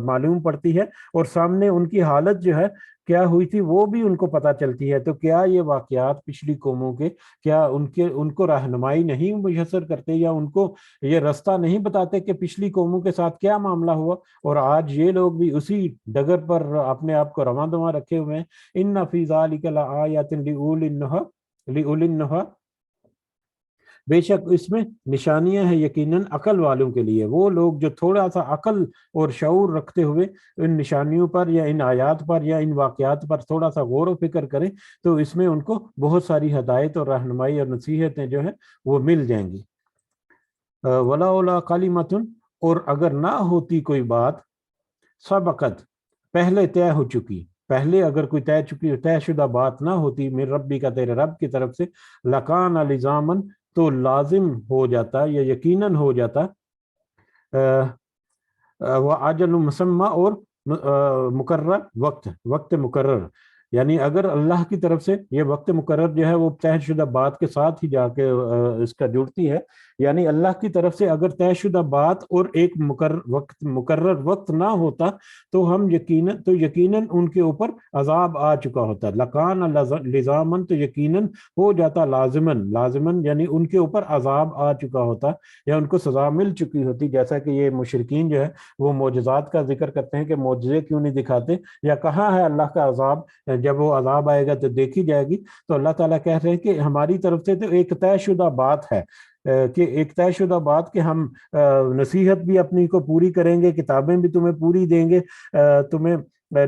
Speaker 1: معلوم پڑتی ہے، اور سامنے ان کی حالت جو ہے کیا ہوئی تھی وہ بھی ان کو پتہ چلتی ہے. تو کیا یہ واقعات پچھلی قوموں کے کیا ان کو رہنمائی نہیں میسر کرتے یا ان کو یہ رستہ نہیں بتاتے کہ پچھلی قوموں کے ساتھ کیا معاملہ ہوا؟ اور آج یہ لوگ بھی اسی ڈگر پر اپنے آپ کو رواں دواں رکھے ہوئے ہیں. ان فی ذالک لآیات لأولی النہی، بے شک اس میں نشانیاں ہیں یقیناً عقل والوں کے لیے. وہ لوگ جو تھوڑا سا عقل اور شعور رکھتے ہوئے ان نشانیوں پر یا ان آیات پر یا ان واقعات پر تھوڑا سا غور و فکر کریں تو اس میں ان کو بہت ساری ہدایت اور رہنمائی اور نصیحتیں جو ہیں وہ مل جائیں گی. ولولا کلمۃ، اور اگر نہ ہوتی کوئی بات، سبقت، پہلے طے ہو چکی، پہلے اگر کوئی طے شدہ بات نہ ہوتی من ربی کا، تیرے رب کی طرف سے، لکان لزامن، تو لازم ہو جاتا یا یقیناً ہو جاتا، وہ اجل مسمى، اور مقرر وقت مقرر. یعنی اگر اللہ کی طرف سے یہ وقت مقرر جو ہے وہ طے شدہ بات کے ساتھ ہی جا کے اس کا جڑتی ہے. یعنی اللہ کی طرف سے اگر طے شدہ بات اور ایک مقرر وقت نہ ہوتا تو ہم یقیناً ان کے اوپر عذاب آ چکا ہوتا. لکان لزامن، تو یقیناً ہو جاتا لازمن، یعنی ان کے اوپر عذاب آ چکا ہوتا یا ان کو سزا مل چکی ہوتی. جیسا کہ یہ مشرکین جو ہے وہ معجزات کا ذکر کرتے ہیں کہ معجزے کیوں نہیں دکھاتے، یا کہاں ہے اللہ کا عذاب، جب وہ عذاب آئے گا تو دیکھی جائے گی. تو اللہ تعالیٰ کہہ رہے ہیں کہ ہماری طرف سے تو ایک طے شدہ بات ہے، کہ ایک طے شدہ بات کہ ہم نصیحت بھی اپنی کو پوری کریں گے، کتابیں بھی تمہیں پوری دیں گے، تمہیں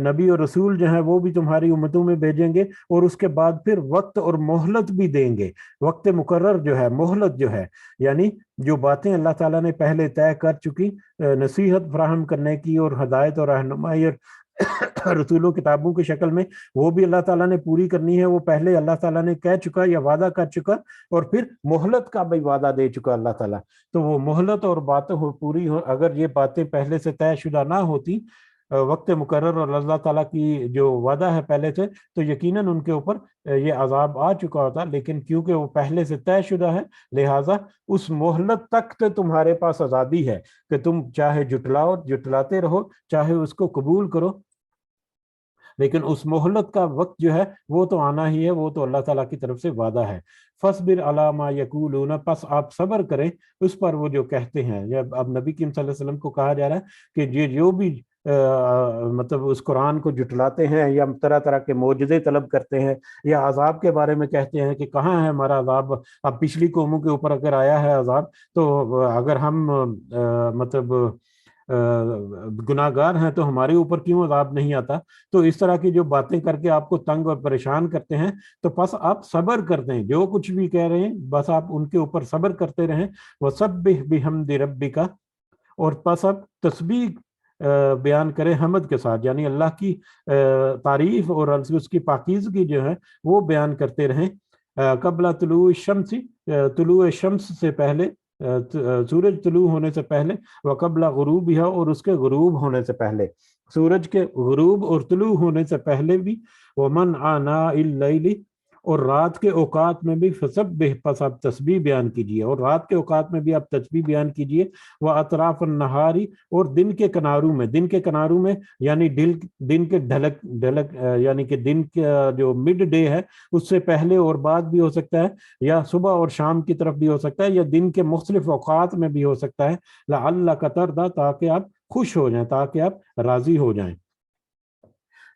Speaker 1: نبی اور رسول جو ہیں وہ بھی تمہاری امتوں میں بھیجیں گے، اور اس کے بعد پھر وقت اور مہلت بھی دیں گے. وقت مقرر جو ہے، مہلت جو ہے، یعنی جو باتیں اللہ تعالیٰ نے پہلے طے کر چکی نصیحت فراہم کرنے کی اور ہدایت اور رہنمائی اور رسول و کتابوں کی شکل میں، وہ بھی اللہ تعالیٰ نے پوری کرنی ہے. وہ پہلے اللہ تعالیٰ نے کہہ چکا یا وعدہ کر چکا، اور پھر مہلت کا بھی وعدہ دے چکا اللہ تعالیٰ. تو وہ مہلت اور باتیں پوری ہو، اگر یہ باتیں پہلے سے طے شدہ نہ ہوتی، وقت مقرر اور اللہ تعالیٰ کی جو وعدہ ہے پہلے سے، تو یقیناً ان کے اوپر یہ عذاب آ چکا ہوتا. لیکن کیونکہ وہ پہلے سے طے شدہ ہے، لہٰذا اس مہلت تک تو تمہارے پاس آزادی ہے کہ تم چاہے جٹلاتے رہو، چاہے اس کو قبول کرو، لیکن اس مہلت کا وقت جو ہے وہ تو آنا ہی ہے، وہ تو اللہ تعالیٰ کی طرف سے وعدہ ہے. فَاصْبِرْ عَلَىٰ مَا يَقُولُونَ، پس آپ صبر کریں اس پر وہ جو کہتے ہیں. جب اب نبی کریم صلی اللہ علیہ وسلم کو کہا جا رہا ہے کہ یہ جو بھی مطلب اس قرآن کو جٹلاتے ہیں یا طرح طرح کے معجزے طلب کرتے ہیں یا عذاب کے بارے میں کہتے ہیں کہ کہاں ہے ہمارا عذاب، اب پچھلی قوموں کے اوپر اگر آیا ہے عذاب تو اگر ہم مطلب گناہ گار ہیں تو ہمارے اوپر کیوں عذاب نہیں آتا. تو اس طرح کی جو باتیں کر کے آپ کو تنگ اور پریشان کرتے ہیں، تو پس آپ صبر کرتے ہیں، جو کچھ بھی کہہ رہے ہیں بس آپ ان کے اوپر صبر کرتے رہیں. وَسَبِّحْ بِحَمْدِ رَبِّكَ، اور پس آپ تسبیح بیان کریں حمد کے ساتھ، یعنی اللہ کی تعریف اور اس کی پاکیزگی جو ہے وہ بیان کرتے رہیں. قبل طلوع الشمس، طلوع شمس سے پہلے، سورج طلوع ہونے سے پہلے، وقبل غروبها، اور اس کے غروب ہونے سے پہلے، سورج کے غروب اور طلوع ہونے سے پہلے بھی. ومن آناء اللیل، اور رات کے اوقات میں بھی، فسبح، پس آپ تسبیح بیان کیجیے، اور رات کے اوقات میں بھی آپ تسبیح بیان کیجیے. واطراف النہاری، اور دن کے کناروں میں یعنی دن کے ڈھلک یعنی کہ دن کا جو مڈ ڈے ہے اس سے پہلے اور بعد بھی ہو سکتا ہے، یا صبح اور شام کی طرف بھی ہو سکتا ہے، یا دن کے مختلف اوقات میں بھی ہو سکتا ہے. لعلک ترضی، تاکہ آپ خوش ہو جائیں، تاکہ آپ راضی ہو جائیں.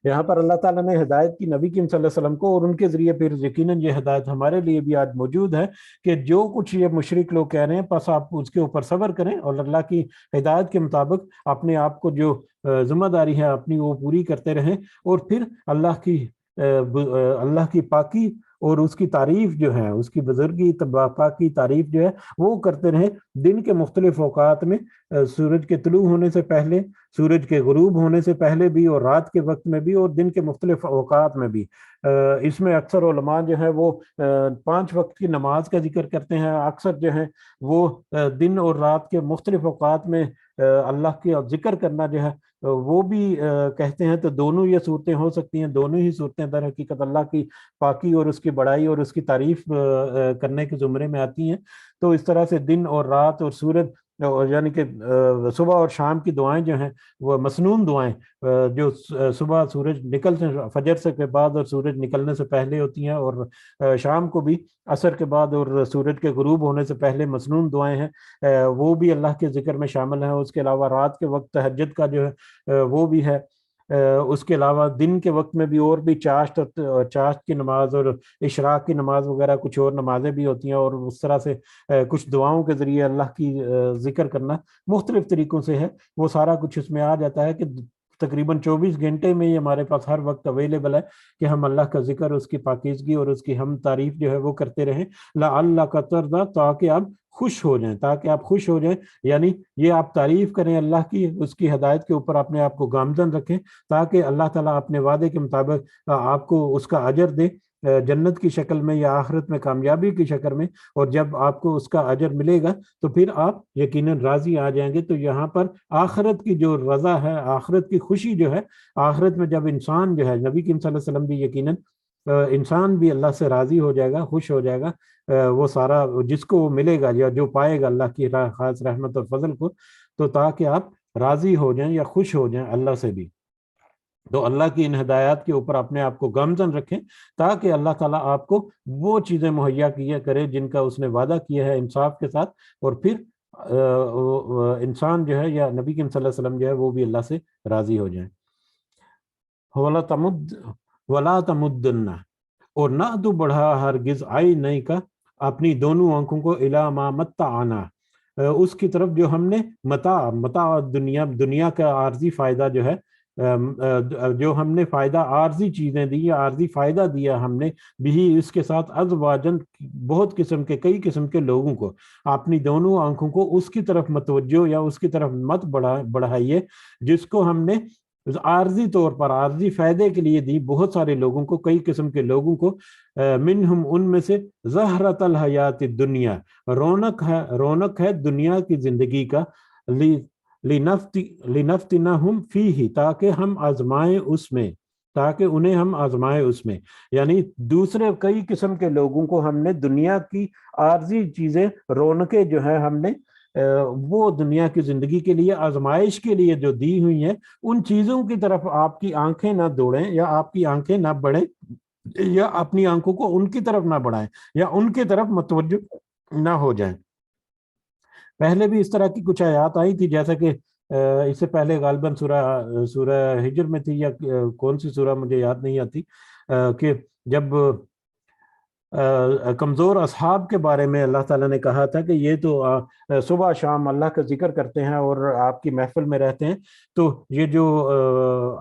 Speaker 1: یہاں پر اللہ تعالیٰ نے ہدایت کی نبی کریم صلی اللہ علیہ وسلم کو، اور ان کے ذریعے پھر یقیناً یہ ہدایت ہمارے لیے بھی آج موجود ہے کہ جو کچھ یہ مشرک لوگ کہہ رہے ہیں پس آپ اس کے اوپر صبر کریں اور اللہ کی ہدایت کے مطابق اپنے آپ کو جو ذمہ داری ہے اپنی وہ پوری کرتے رہیں، اور پھر اللہ کی پاکی اور اس کی تعریف جو ہے، اس کی بزرگی پاکی تعریف جو ہے وہ کرتے رہیں دن کے مختلف اوقات میں، سورج کے طلوع ہونے سے پہلے، سورج کے غروب ہونے سے پہلے بھی، اور رات کے وقت میں بھی، اور دن کے مختلف اوقات میں بھی. اس میں اکثر علماء جو ہے وہ 5 وقت کی نماز کا ذکر کرتے ہیں. اکثر جو ہے وہ دن اور رات کے مختلف اوقات میں اللہ کی ذکر کرنا جو ہے وہ بھی کہتے ہیں. تو دونوں یہ صورتیں ہو سکتی ہیں، دونوں ہی صورتیں در حقیقت اللہ کی پاکی اور اس کی بڑائی اور اس کی تعریف کرنے کے زمرے میں آتی ہیں. تو اس طرح سے دن اور رات اور سورج اور یعنی کہ صبح اور شام کی دعائیں جو ہیں وہ مسنون دعائیں جو صبح سورج نکلتے فجر سے کے بعد اور سورج نکلنے سے پہلے ہوتی ہیں، اور شام کو بھی عصر کے بعد اور سورج کے غروب ہونے سے پہلے مسنون دعائیں ہیں، وہ بھی اللہ کے ذکر میں شامل ہیں۔ اس کے علاوہ رات کے وقت تہجد کا جو ہے وہ بھی ہے۔ اس کے علاوہ دن کے وقت میں بھی اور بھی چاشت کی نماز اور اشراق کی نماز وغیرہ کچھ اور نمازیں بھی ہوتی ہیں، اور اس طرح سے کچھ دعاؤں کے ذریعے اللہ کی ذکر کرنا مختلف طریقوں سے ہے۔ وہ سارا کچھ اس میں آ جاتا ہے کہ تقریباً 24 گھنٹے میں ہی ہمارے پاس ہر وقت اویلیبل ہے کہ ہم اللہ کا ذکر، اس کی پاکیزگی اور اس کی حمد تعریف جو ہے وہ کرتے رہیں، لعلک کا ترضیٰ، تاکہ آپ خوش ہو جائیں، تاکہ آپ خوش ہو جائیں، یعنی یہ آپ تعریف کریں اللہ کی، اس کی ہدایت کے اوپر اپنے آپ کو گامزن رکھیں، تاکہ اللہ تعالیٰ اپنے وعدے کے مطابق آپ کو اس کا اجر دے، جنت کی شکل میں یا آخرت میں کامیابی کی شکل میں۔ اور جب آپ کو اس کا اجر ملے گا تو پھر آپ یقیناً راضی آ جائیں گے۔ تو یہاں پر آخرت کی جو رضا ہے، آخرت کی خوشی جو ہے، آخرت میں جب انسان جو ہے، نبی کریم صلی اللہ علیہ وسلم بھی یقیناً انسان بھی اللہ سے راضی ہو جائے گا، خوش ہو جائے گا، وہ سارا جس کو وہ ملے گا یا جو پائے گا اللہ کی خاص رحمت اور فضل کو، تو تاکہ آپ راضی ہو جائیں یا خوش ہو جائیں اللہ سے بھی۔ تو اللہ کی ان ہدایات کے اوپر اپنے آپ کو گامزن رکھیں، تاکہ اللہ تعالیٰ آپ کو وہ چیزیں مہیا کیا کرے جن کا اس نے وعدہ کیا ہے انصاف کے ساتھ، اور پھر انسان جو ہے یا نبی کریم صلی اللہ علیہ وسلم جو ہے وہ بھی اللہ سے راضی ہو جائیں۔ وَلَا تَمُدَّنَّ، اور نہ تو بڑھا ہرگز آئی نہیں کا اپنی دونوں آنکھوں کو اِلیٰ مَا مَتَّعْنَا، اس کی طرف جو ہم نے متاع دنیا کا عارضی فائدہ جو ہے، جو ہم نے فائدہ عارضی چیزیں دی یا عارضی فائدہ دیا ہم نے بھی، اس کے ساتھ ازواجن بہت قسم کے کئی قسم کے لوگوں کو، اپنی دونوں آنکھوں کو اس کی طرف متوجہ یا اس کی طرف مت بڑھائیے جس کو ہم نے عارضی طور پر عارضی فائدے کے لیے دی بہت سارے لوگوں کو، کئی قسم کے لوگوں کو، منہم ان میں سے زہرۃ الحیات الدنیا، رونق ہے دنیا کی زندگی کا، لنفتنہم فیہ، تاکہ ہم آزمائیں اس میں، تاکہ انہیں ہم آزمائیں اس میں، یعنی دوسرے کئی قسم کے لوگوں کو ہم نے دنیا کی عارضی چیزیں، رونقیں جو ہیں ہم نے وہ دنیا کی زندگی کے لیے آزمائش کے لیے جو دی ہوئی ہیں، ان چیزوں کی طرف آپ کی آنکھیں نہ دوڑیں یا آپ کی آنکھیں نہ بڑھیں یا اپنی آنکھوں کو ان کی طرف نہ بڑھائیں یا ان کی طرف متوجہ نہ ہو جائیں۔ پہلے بھی اس طرح کی کچھ آیات آئی تھی، جیسا کہ اس سے پہلے غالباً سورہ ہجر میں تھی یا کون سی سورہ مجھے یاد نہیں آتی، کہ جب کمزور اصحاب کے بارے میں اللہ تعالیٰ نے کہا تھا کہ یہ تو صبح شام اللہ کا ذکر کرتے ہیں اور آپ کی محفل میں رہتے ہیں، تو یہ جو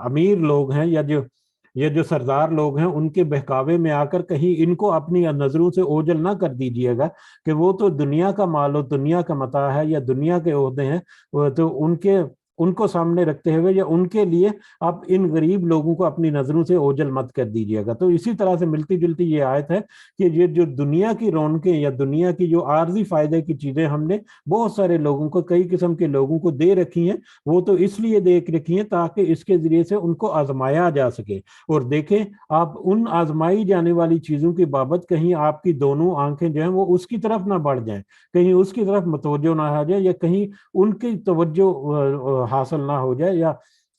Speaker 1: امیر لوگ ہیں یا یہ جو سردار لوگ ہیں، ان کے بہکاوے میں آ کر کہیں ان کو اپنی نظروں سے اوجھل نہ کر دیجئے گا کہ وہ تو دنیا کا مال و دنیا کا متاع ہے یا دنیا کے عہدے ہیں، تو ان کو سامنے رکھتے ہوئے یا ان کے لیے آپ ان غریب لوگوں کو اپنی نظروں سے اوجھل مت کر دیجئے گا۔ تو اسی طرح سے ملتی جلتی یہ آیت ہے کہ یہ جو دنیا کی رونقیں یا دنیا کی جو عارضی فائدے کی چیزیں ہم نے بہت سارے لوگوں کو، کئی قسم کے لوگوں کو دے رکھی ہیں، وہ تو اس لیے دے رکھی ہیں تاکہ اس کے ذریعے سے ان کو آزمایا جا سکے۔ اور دیکھیں آپ ان آزمائی جانے والی چیزوں کی بابت کہیں آپ کی دونوں آنکھیں جو ہیں وہ اس کی طرف نہ بڑھ جائیں، کہیں اس کی طرف متوجہ نہ ہو جائے، یا کہیں ان کی توجہ حاصل نہ ہو جائے، یا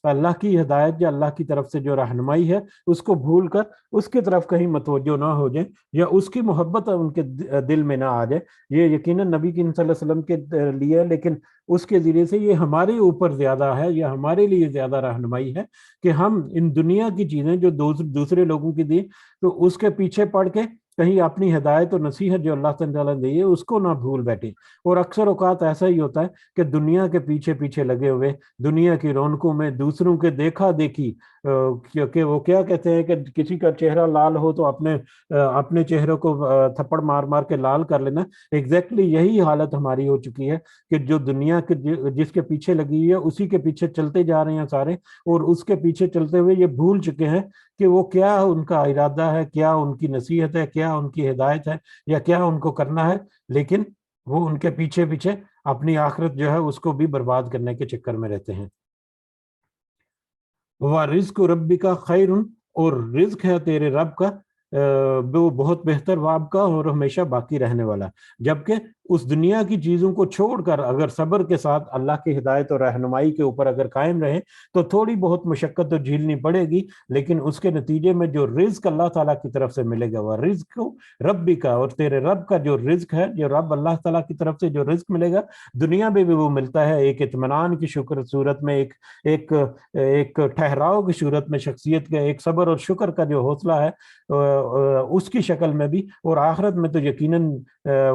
Speaker 1: اللہ کی ہدایت یا اللہ کی طرف سے جو رہنمائی ہے اس کو بھول کر اس کی طرف کہیں متوجہ نہ ہو جائیں، یا اس کی محبت ان کے دل میں نہ آ جائے۔ یہ یقیناً نبی کریم صلی اللہ علیہ وسلم کے لیے، لیکن اس کے ذریعے سے یہ ہمارے اوپر زیادہ ہے، یا ہمارے لیے زیادہ رہنمائی ہے کہ ہم ان دنیا کی چیزیں جو دوسرے لوگوں کی دی، تو اس کے پیچھے پڑ کے کہیں اپنی ہدایت اور نصیحت جو اللہ تعالیٰ نے دی ہے اس کو نہ بھول بیٹھیں۔ اور اکثر اوقات ایسا ہی ہوتا ہے کہ دنیا کے پیچھے پیچھے لگے ہوئے، دنیا کی رونقوں میں دوسروں کے دیکھا دیکھی، کیونکہ وہ کیا کہتے ہیں کہ کسی کا چہرہ لال ہو تو اپنے چہرے کو تھپڑ مار مار کے لال کر لینا، ایگزیکٹلی یہی حالت ہماری ہو چکی ہے کہ جو دنیا کے جس کے پیچھے لگی ہے اسی کے پیچھے چلتے جا رہے ہیں سارے، اور اس کے پیچھے چلتے ہوئے یہ بھول چکے ہیں کہ وہ کیا ان کا ارادہ ہے، کیا ان کی نصیحت ہے، کیا ان کی ہدایت ہے، یا کیا ان کو کرنا ہے، لیکن وہ ان کے پیچھے پیچھے اپنی آخرت جو ہے اس کو بھی برباد کرنے کے چکر میں رہتے ہیں۔ وَرِزْقُ رَبِّكَ خَيْرٌ، اور رزق ہے تیرے رب کا وہ بہت بہتر، وابقا، اور ہمیشہ باقی رہنے والا، جبکہ اس دنیا کی چیزوں کو چھوڑ کر اگر صبر کے ساتھ اللہ کی ہدایت اور رہنمائی کے اوپر اگر قائم رہیں تو تھوڑی بہت مشقت تو جھیلنی پڑے گی، لیکن اس کے نتیجے میں جو رزق اللہ تعالیٰ کی طرف سے ملے گا وہ رزق ربی کا، اور تیرے رب کا جو رزق ہے، جو رب اللہ تعالیٰ کی طرف سے جو رزق ملے گا دنیا میں بھی وہ ملتا ہے، ایک اطمینان کی شکر صورت میں، ایک ٹھہراؤ کی صورت میں، شخصیت کا ایک صبر اور شکر کا جو حوصلہ ہے اس کی شکل میں بھی، اور آخرت میں تو یقیناً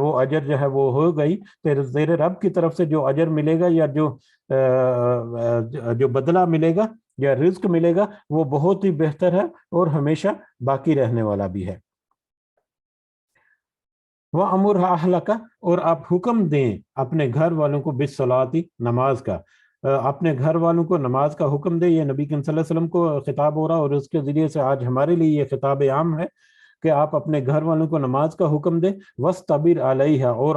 Speaker 1: وہ اجر جو ہے وہ ہو گئی، تیرے رب کی طرف سے جو اجر ملے گا یا جو بدلہ ملے گا یا رزق ملے گا وہ بہت ہی بہتر ہے اور ہمیشہ باقی رہنے والا بھی ہے۔ وَأَمُرْ أَهْلَكَ، اور آپ حکم دیں اپنے گھر والوں کو بِالصَّلَاةِ، نماز کا، اپنے گھر والوں کو نماز کا حکم دے۔ یہ نبی کریم صلی اللہ علیہ وسلم کو خطاب ہو رہا اور اس کے ذریعے سے آج ہمارے لیے یہ خطاب عام ہے کہ آپ اپنے گھر والوں کو نماز کا حکم دیں، وَاسْتَبِرْ عَلَيْهَا، اور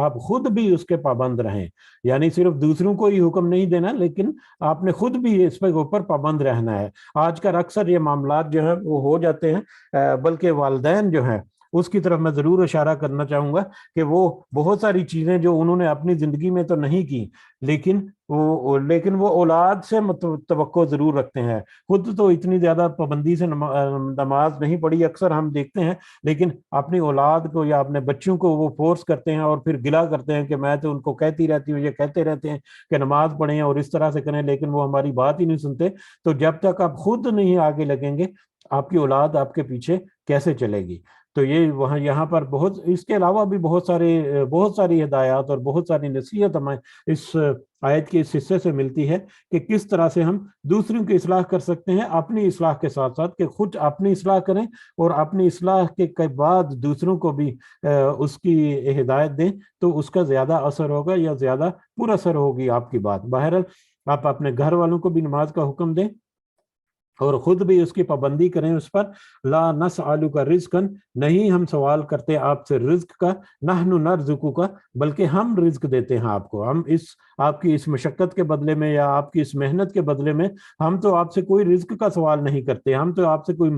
Speaker 1: آپ خود بھی اس کے پابند رہیں، یعنی صرف دوسروں کو ہی حکم نہیں دینا لیکن آپ نے خود بھی اس پہ اوپر پابند رہنا ہے۔ آج کل اکثر یہ معاملات جو ہیں وہ ہو جاتے ہیں، بلکہ والدین جو ہیں اس کی طرف میں ضرور اشارہ کرنا چاہوں گا کہ وہ بہت ساری چیزیں جو انہوں نے اپنی زندگی میں تو نہیں کی لیکن وہ اولاد سے توقع ضرور رکھتے ہیں۔ خود تو اتنی زیادہ پابندی سے نماز نہیں پڑھی اکثر ہم دیکھتے ہیں، لیکن اپنی اولاد کو یا اپنے بچوں کو وہ فورس کرتے ہیں اور پھر گلا کرتے ہیں کہ میں تو ان کو کہتی رہتی ہوں، یہ کہتے رہتے ہیں کہ نماز پڑھیں اور اس طرح سے کریں، لیکن وہ ہماری بات ہی نہیں سنتے۔ تو جب تک آپ خود نہیں آگے لگیں گے آپ کی اولاد آپ کے پیچھے کیسے چلے گی؟ تو یہ وہاں یہاں پر اس کے علاوہ بھی بہت ساری ہدایات اور بہت ساری نصیحت ہمیں اس آیت کے اس حصے سے ملتی ہے کہ کس طرح سے ہم دوسروں کی اصلاح کر سکتے ہیں، اپنی اصلاح کے ساتھ ساتھ کہ خود اپنی اصلاح کریں اور اپنی اصلاح کے بعد دوسروں کو بھی اس کی ہدایت دیں، تو اس کا زیادہ اثر ہوگا یا زیادہ پر اثر ہوگی آپ کی بات۔ بہرحال آپ اپنے گھر والوں کو بھی نماز کا حکم دیں اور خود بھی اس کی پابندی کریں اس پر۔ لا نسألک رزقا، نہیں ہم سوال کرتے آپ سے رزق کا، نحن نرزقک، بلکہ ہم رزق دیتے ہیں آپ کو، ہم آپ کی اس مشقت کے بدلے میں یا آپ کی اس محنت کے بدلے میں ہم تو آپ سے کوئی رزق کا سوال نہیں کرتے، ہم تو آپ سے کوئی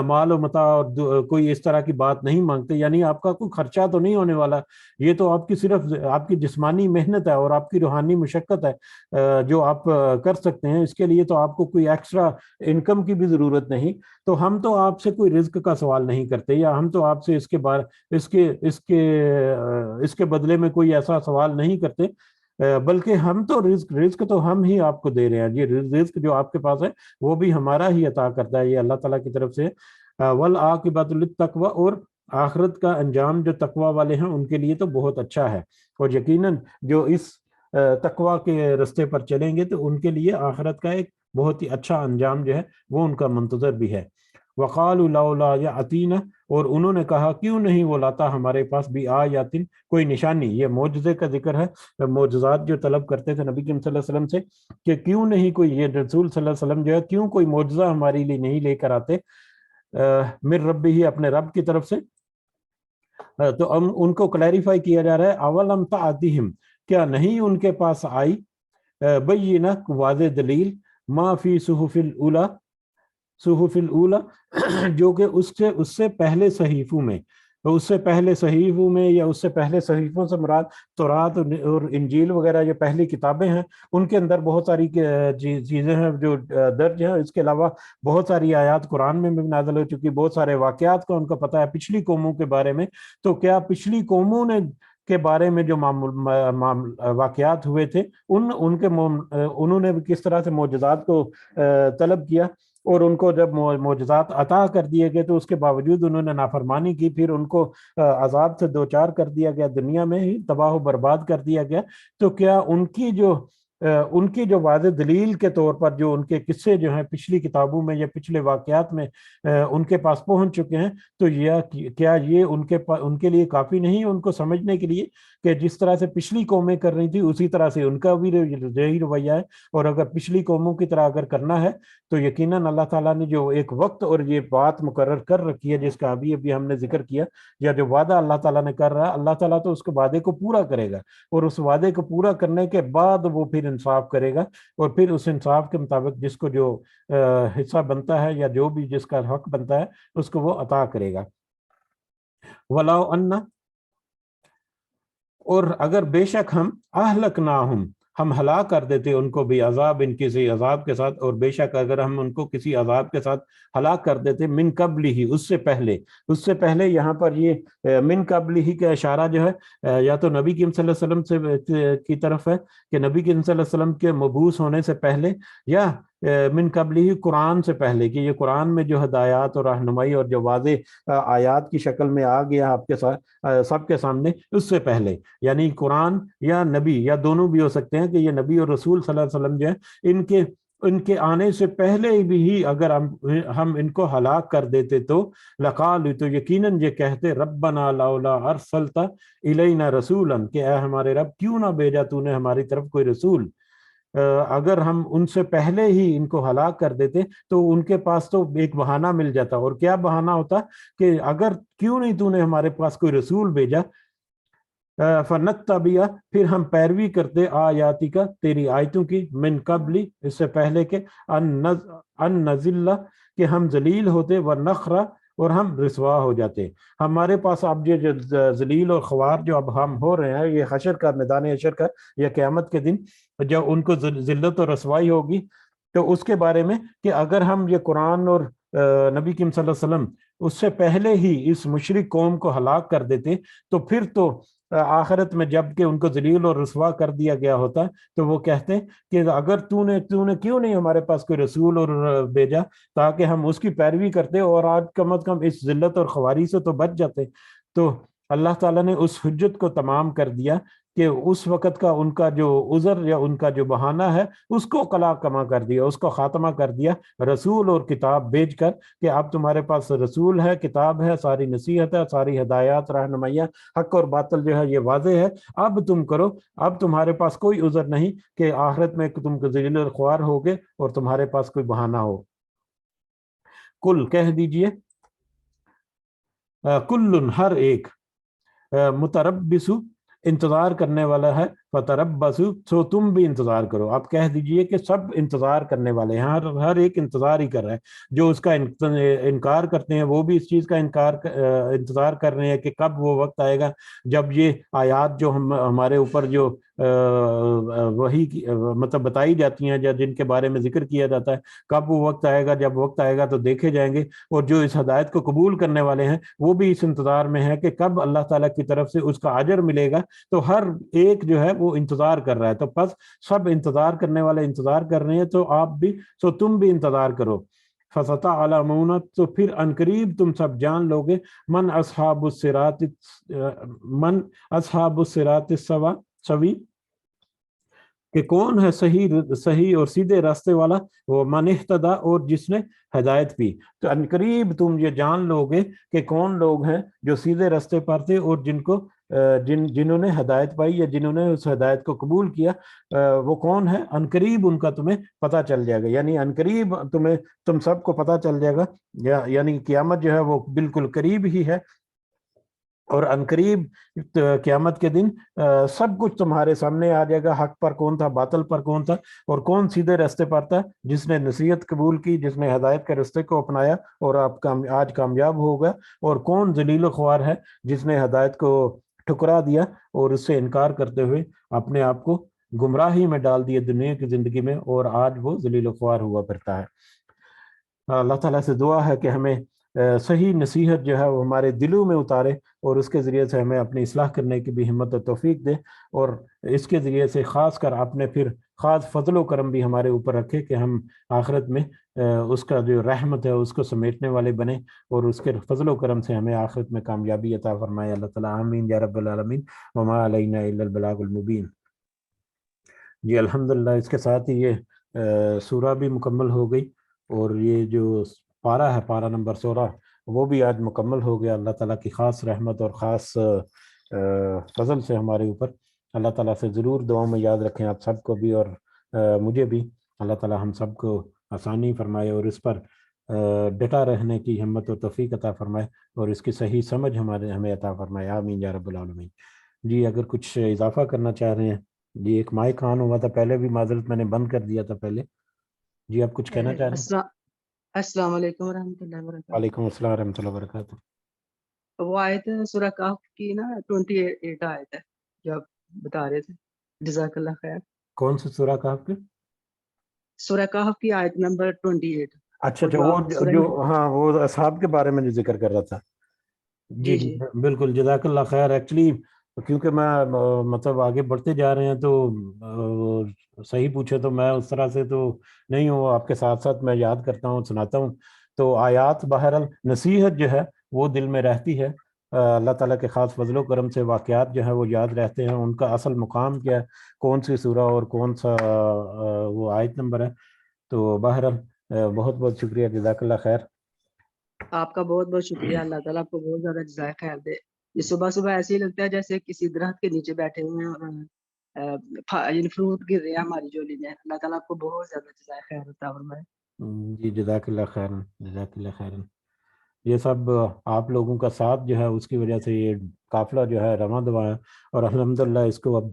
Speaker 1: مال و متاع اور کوئی اس طرح کی بات نہیں مانگتے، یعنی آپ کا کوئی خرچہ تو نہیں ہونے والا، یہ تو آپ کی صرف آپ کی جسمانی محنت ہے اور آپ کی روحانی مشقت ہے جو آپ کر سکتے ہیں، اس کے لیے تو آپ کو کوئی ایکسٹرا انکم کی بھی ضرورت نہیں، تو ہم تو آپ سے کوئی رزق کا سوال نہیں کرتے، یا ہم تو آپ سے اس کے بدلے میں کوئی ایسا سوال نہیں کرتے، بلکہ ہم تو رزق تو ہم ہی آپ کو دے رہے ہیں، یہ رزق جو آپ کے پاس ہے وہ بھی ہمارا ہی عطا کرتا ہے، یہ اللہ تعالیٰ کی طرف سے۔ والعاقبۃ للتقویٰ، اور آخرت کا انجام جو تقویٰ والے ہیں ان کے لیے تو بہت اچھا ہے، اور یقیناً جو اس تقویٰ کے رستے پر چلیں گے تو ان کے لیے آخرت کا ایک بہت ہی اچھا انجام جو ہے وہ ان کا منتظر بھی ہے۔ وقالوا لولا یاتینا، اور انہوں نے کہا کیوں نہیں وہ لاتا ہمارے پاس بھی آیاتن، کوئی نشانی، یہ معجزے کا ذکر ہے، معجزات جو طلب کرتے تھے نبی کریم صلی اللہ علیہ وسلم سے کہ کیوں نہیں کوئی، یہ رسول صلی اللہ علیہ وسلم جو ہے کیوں کوئی معجزہ ہمارے لیے نہیں لے کر آتے من ربہ ہی، اپنے رب کی طرف سے۔ تو ان کو کلیریفائی کیا جا رہا ہے اولم تأتہم، کیا نہیں ان کے پاس آئی بینہ، واضح دلیل، ما فی صحف الاولی، صحف الاولی جو کہ اس سے پہلے صحیفوں میں، اس سے پہلے صحیفوں میں یا اس سے پہلے صحیفوں سے مراد تورات اور انجیل وغیرہ جو پہلی کتابیں ہیں ان کے اندر بہت ساری چیزیں ہیں جو درج ہیں، اس کے علاوہ بہت ساری آیات قرآن میں بھی نازل ہو چکی، بہت سارے واقعات کا ان کو پتہ ہے پچھلی قوموں کے بارے میں، تو کیا پچھلی قوموں نے کے بارے میں جو واقعات ہوئے تھے انہوں نے کس طرح سے معجزات کو طلب کیا، اور ان کو جب معجزات عطا کر دیے گئے تو اس کے باوجود انہوں نے نافرمانی کی، پھر ان کو عذاب سے دوچار کر دیا گیا، دنیا میں ہی تباہ و برباد کر دیا گیا، تو کیا ان کی جو واضح دلیل کے طور پر جو ان کے قصے جو ہیں پچھلی کتابوں میں یا پچھلے واقعات میں ان کے پاس پہنچ چکے ہیں، تو کیا یہ ان کے لیے کافی نہیں ان کو سمجھنے کے لیے کہ جس طرح سے پچھلی قومیں کر رہی تھی اسی طرح سے ان کا بھی یہی رویہ ہے، اور اگر پچھلی قوموں کی طرح اگر کرنا ہے تو یقیناً اللہ تعالیٰ نے جو ایک وقت اور یہ بات مقرر کر رکھی ہے جس کا ابھی ہم نے ذکر کیا، یا جو وعدہ اللہ تعالیٰ نے کر رہا ہے، اللہ تعالیٰ تو اس کے وعدے کو پورا کرے گا، اور اس وعدے کو پورا کرنے کے بعد وہ پھر انصاف کرے گا، اور پھر اس انصاف کے مطابق جس کو جو حصہ بنتا ہے یا جو بھی جس کا حق بنتا ہے اس کو وہ عطا کرے گا۔ وَلَوْ أَنَّ اور اگر بے شک ہم اہلکناہم ہم ہلاک کر دیتے ان کو بھی عذاب ان کسی عذاب کے ساتھ، اور بے شک اگر ہم ان کو کسی عذاب کے ساتھ ہلاک کر دیتے من قبل ہی اس سے پہلے یہاں پر یہ من قبل ہی کا اشارہ جو ہے یا تو نبی کریم صلی اللہ علیہ وسلم سے کی طرف ہے کہ نبی کریم صلی اللہ علیہ وسلم کے مبعوث ہونے سے پہلے، یا من قبل ہی قرآن سے پہلے کہ یہ قرآن میں جو ہدایات اور رہنمائی اور جو واضح آیات کی شکل میں آ گیا آپ کے ساتھ سب کے سامنے، اس سے پہلے یعنی قرآن یا نبی یا دونوں بھی ہو سکتے ہیں کہ یہ نبی اور رسول صلی اللہ علیہ وسلم جو ہے ان کے آنے سے پہلے بھی اگر ہم ان کو ہلاک کر دیتے تو لقالوا تو یقیناً یہ کہتے ربنا لولا ارسلت الینا رسولا کہ اے ہمارے رب کیوں نہ بھیجا تو نے ہماری طرف کوئی رسول۔ اگر ہم ان سے پہلے ہی ان کو ہلاک کر دیتے تو ان کے پاس تو ایک بہانہ مل جاتا، اور کیا بہانہ ہوتا کہ اگر کیوں نہیں تو نے ہمارے پاس کوئی رسول بھیجا، فنتبع پھر ہم پیروی کرتے آیاتی کا تیری آیتوں کی من قبلی اس سے پہلے کہ ان نزل کہ ہم ذلیل ہوتے ونخرا اور ہم رسوا ہو جاتے۔ ہمارے پاس اب جو ذلیل اور خوار جو اب ہم ہو رہے ہیں، یہ حشر کا میدان حشر کا یا قیامت کے دن جب ان کو ذلت اور رسوائی ہوگی، تو اس کے بارے میں کہ اگر ہم یہ قرآن اور نبی کریم صلی اللہ علیہ وسلم اس سے پہلے ہی اس مشرک قوم کو ہلاک کر دیتے تو پھر تو آخرت میں جب کہ ان کو ذلیل اور رسوا کر دیا گیا ہوتا تو وہ کہتے کہ اگر تو نے کیوں نہیں ہمارے پاس کوئی رسول اور بھیجا تاکہ ہم اس کی پیروی کرتے اور آج کم از کم اس ذلت اور خواری سے تو بچ جاتے۔ تو اللہ تعالیٰ نے اس حجت کو تمام کر دیا کہ اس وقت کا ان کا جو عذر یا ان کا جو بہانہ ہے اس کو قلا کما کر دیا، اس کو خاتمہ کر دیا رسول اور کتاب بھیج کر کہ اب تمہارے پاس رسول ہے، کتاب ہے، ساری نصیحت ہے، ساری ہدایات رہنمائیاں، حق اور باطل جو ہے یہ واضح ہے، اب تم کرو، اب تمہارے پاس کوئی عذر نہیں کہ آخرت میں تم ذلیل اور خوار ہوگے اور تمہارے پاس کوئی بہانہ ہو۔ کل کہہ دیجئے کل ہر ایک متربص انتظار کرنے والا ہے، فتربصوا سو تم بھی انتظار کرو۔ آپ کہہ دیجئے کہ سب انتظار کرنے والے ہیں، ہر ایک انتظار ہی کر رہا ہے، جو اس کا انکار کرتے ہیں وہ بھی اس چیز کا انتظار کر رہے ہیں کہ کب وہ وقت آئے گا جب یہ آیات جو ہمارے اوپر جو وہی مطلب بتائی جاتی ہیں یا جن کے بارے میں ذکر کیا جاتا ہے، کب وہ وقت آئے گا، جب وقت آئے گا تو دیکھے جائیں گے۔ اور جو اس ہدایت کو قبول کرنے والے ہیں وہ بھی اس انتظار میں ہے کہ کب اللہ تعالیٰ کی طرف سے اس کا اجر ملے گا، تو ہر ایک جو ہے وہ انتظار کر رہا ہے۔ تو پس سب انتظار کرنے والے انتظار کر رہے ہیں، تو آپ بھی سو تم بھی انتظار کرو۔ فَسَتَعْلَمُونَ تو پھر عنقریب تم سب جان لوگے من اصحاب الصراط السوی کہ کون ہے صحیح اور سیدھے راستے والا، وہ من اہتدی اور جس نے ہدایت پی۔ تو عنقریب تم یہ جان لوگے کہ کون لوگ ہیں جو سیدھے راستے پر تھے اور جنہوں نے ہدایت پائی یا جنہوں نے اس ہدایت کو قبول کیا، وہ کون ہے، عنقریب ان کا تمہیں پتہ چل جائے گا، یعنی عنقریب تم سب کو پتہ چل جائے گا، یعنی قیامت جو ہے وہ بالکل قریب ہی ہے، اور عنقریب قیامت کے دن سب کچھ تمہارے سامنے آ جائے گا، حق پر کون تھا، باطل پر کون تھا، اور کون سیدھے راستے پر تھا، جس نے نصیحت قبول کی، جس نے ہدایت کے راستے کو اپنایا اور آج کامیاب ہوگا، اور کون ذلیل و خوار ہے جس نے ہدایت کو ٹھکرا دیا اور اس سے انکار کرتے ہوئے اپنے آپ کو گمراہی میں ڈال دیا دنیا کی زندگی میں، اور آج وہ ذلیل و خوار ہوا کرتا ہے۔ اللہ تعالیٰ سے دعا ہے کہ ہمیں صحیح نصیحت جو ہے وہ ہمارے دلوں میں اتارے اور اس کے ذریعے سے ہمیں اپنی اصلاح کرنے کی بھی ہمت و توفیق دے، اور اس کے ذریعے سے خاص کر اپنے پھر خاص فضل و کرم بھی ہمارے اوپر رکھے کہ ہم آخرت میں اس کا جو رحمت ہے اس کو سمیٹنے والے بنے، اور اس کے فضل و کرم سے ہمیں آخرت میں کامیابی عطا فرمائے۔ اللہ تعالیٰ آمین یا رب العالمین، وما علینا الا البلاغ المبین۔ جی الحمدللہ، اس کے ساتھ ہی یہ سورہ بھی مکمل ہو گئی، اور یہ جو پارہ ہے، پارہ نمبر 16، وہ بھی آج مکمل ہو گیا۔ اللہ تعالیٰ کی خاص رحمت اور خاص فضل سے ہمارے اوپر۔ اللہ تعالیٰ سے ضرور دعاؤں میں یاد رکھیں آپ سب کو بھی، اور مجھے بھی اللہ تعالیٰ ہم سب کو آسانی فرمائے اور اس پر ڈٹا رہنے کی ہمت و توفیق عطا فرمائے، اور اس کی صحیح سمجھ ہمیں عطا فرمائے، آمین یا رب العالمین۔ جی اگر کچھ اضافہ کرنا چاہ رہے ہیں، جی ایک مائک آن ہوا تھا پہلے بھی، معذرت میں نے بند کر دیا تھا پہلے۔ جی آپ کچھ کہنا چاہ رہے ہیں؟
Speaker 2: السلام علیکم ورحمۃ اللہ وبرکاتہ۔
Speaker 1: وعلیکم السلام ورحمۃ اللہ وبرکاتہ۔
Speaker 2: وہ آیت ہے سورہ کہف کی نا 28 آیت ہے، جو آپ بتا رہے تھے. جزاک اللہ خیر.
Speaker 1: کون سی سورہ کہف کی؟
Speaker 2: سورہ کہف کی آیت نمبر 28.
Speaker 1: اچھا
Speaker 2: اور جو
Speaker 1: وہ
Speaker 2: آپ سورہ
Speaker 1: جو ہاں وہ اصحاب کے بارے میں جو ذکر کر رہا تھا. جی
Speaker 2: جی
Speaker 1: بالکل جزاک اللہ خیر. ایکچولی کیونکہ میں مطلب آگے بڑھتے جا رہے ہیں تو صحیح پوچھے تو میں اس طرح سے تو نہیں ہوں. آپ کے ساتھ ساتھ میں یاد کرتا ہوں سناتا ہوں. تو آیات بہرحال نصیحت جو ہے وہ دل میں رہتی ہے. اللہ تعالیٰ کے خاص فضل و کرم سے واقعات جو ہیں وہ یاد رہتے ہیں. ان کا اصل مقام کیا ہے, کون سی سورہ اور کون سا وہ آیت نمبر ہے. تو بہرحال بہت بہت شکریہ, جزاک اللہ خیر.
Speaker 2: آپ کا بہت بہت شکریہ. اللہ تعالیٰ آپ کو بہت زیادہ جزائے خیر دے. یہ صبح صبح ایسے ہی لگتا ہے جیسے کسی درخت کے نیچے بیٹھے ہوئے ہیں اور یعنی فروٹ گر رہے ہیں ہماری جولی میں. اللہ تعالیٰ آپ کو بہت زیادہ جزائے خیر عطا فرمائے.
Speaker 1: جی جزاک اللہ خیر, جزاک اللہ خیر. یہ سب آپ لوگوں کا ساتھ جو ہے اس کی وجہ سے یہ قافلہ جو ہے رواں دواں ہے. اور الحمدللہ اس کو اب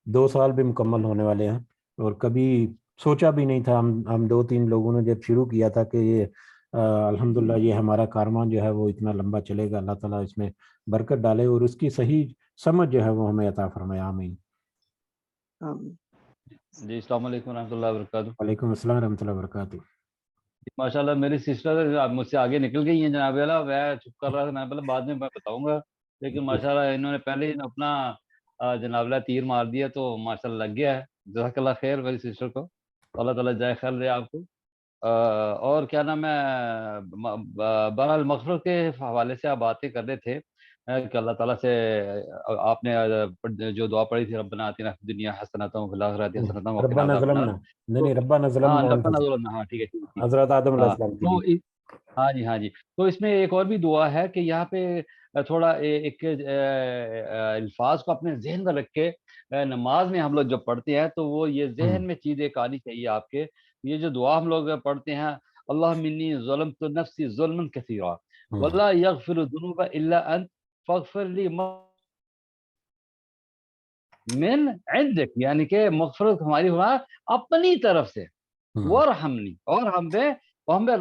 Speaker 1: 2 سال بھی مکمل ہونے والے ہیں. اور کبھی سوچا بھی نہیں تھا, ہم 2-3 لوگوں نے جب شروع کیا تھا کہ یہ الحمدللہ یہ ہمارا کارواں جو ہے وہ اتنا لمبا چلے گا. اللہ تعالیٰ اس میں برکت ڈالے اور اس کی صحیح سمجھ جو ہے وہ ہمیں عطا فرمائے. آمین.
Speaker 3: جی السلام علیکم ورحمۃ اللہ وبرکاتہ.
Speaker 1: وعلیکم السلام ورحمۃ اللہ وبرکاتہ.
Speaker 3: ماشاء اللہ میری سسٹر مجھ سے آگے نکل گئی ہیں جناب والا. میں چپ کر رہا تھا, میں پہلے بعد میں بتاؤں گا, لیکن ماشاء اللہ انہوں نے پہلے ہی اپنا جناب والا تیر مار دیا تو ماشاء اللہ لگ گیا ہے. جزاک اللہ خیر میری سسٹر کو, اللہ تعالیٰ جائے خیر دے آپ کو. اور کیا نام ہے, بہرحال مغفرت کے حوالے سے آپ باتیں کر رہے تھے کہ اللہ تعالیٰ سے آپ نے جو دعا پڑھی تھی, ربنا آتنا فی الدنیا حسنۃ وفی الآخرۃ حسنۃ وقنا
Speaker 1: ربنا
Speaker 3: عذاب النار.
Speaker 1: ظلمنا, نہیں ربنا
Speaker 3: ہاں
Speaker 1: ظلمنا
Speaker 3: ربنا
Speaker 1: انفسنا,
Speaker 3: ظلمنا, ہاں ٹھیک ہے.
Speaker 1: حضرت آدم علیہ
Speaker 3: ہاں
Speaker 1: السلام کی
Speaker 3: تو
Speaker 1: بھی.
Speaker 3: ہاں جی تو اس میں ایک اور بھی دعا ہے کہ یہاں پہ تھوڑا ایک الفاظ کو اپنے ذہن میں رکھ کے نماز میں ہم لوگ جب پڑھتے ہیں تو وہ یہ ذہن میں چیز ایک آنی چاہیے آپ کے. یہ جو دعا ہم لوگ پڑھتے ہیں, اللہم انی ظلمت نفسی ظلما کثیرا ولا یغفر الذنوب الا انت فاغفر لی من عندک, یعنی کہ مغفرت ہماری ہوا اپنی طرف سے, ورحمنی, اور ہم پہ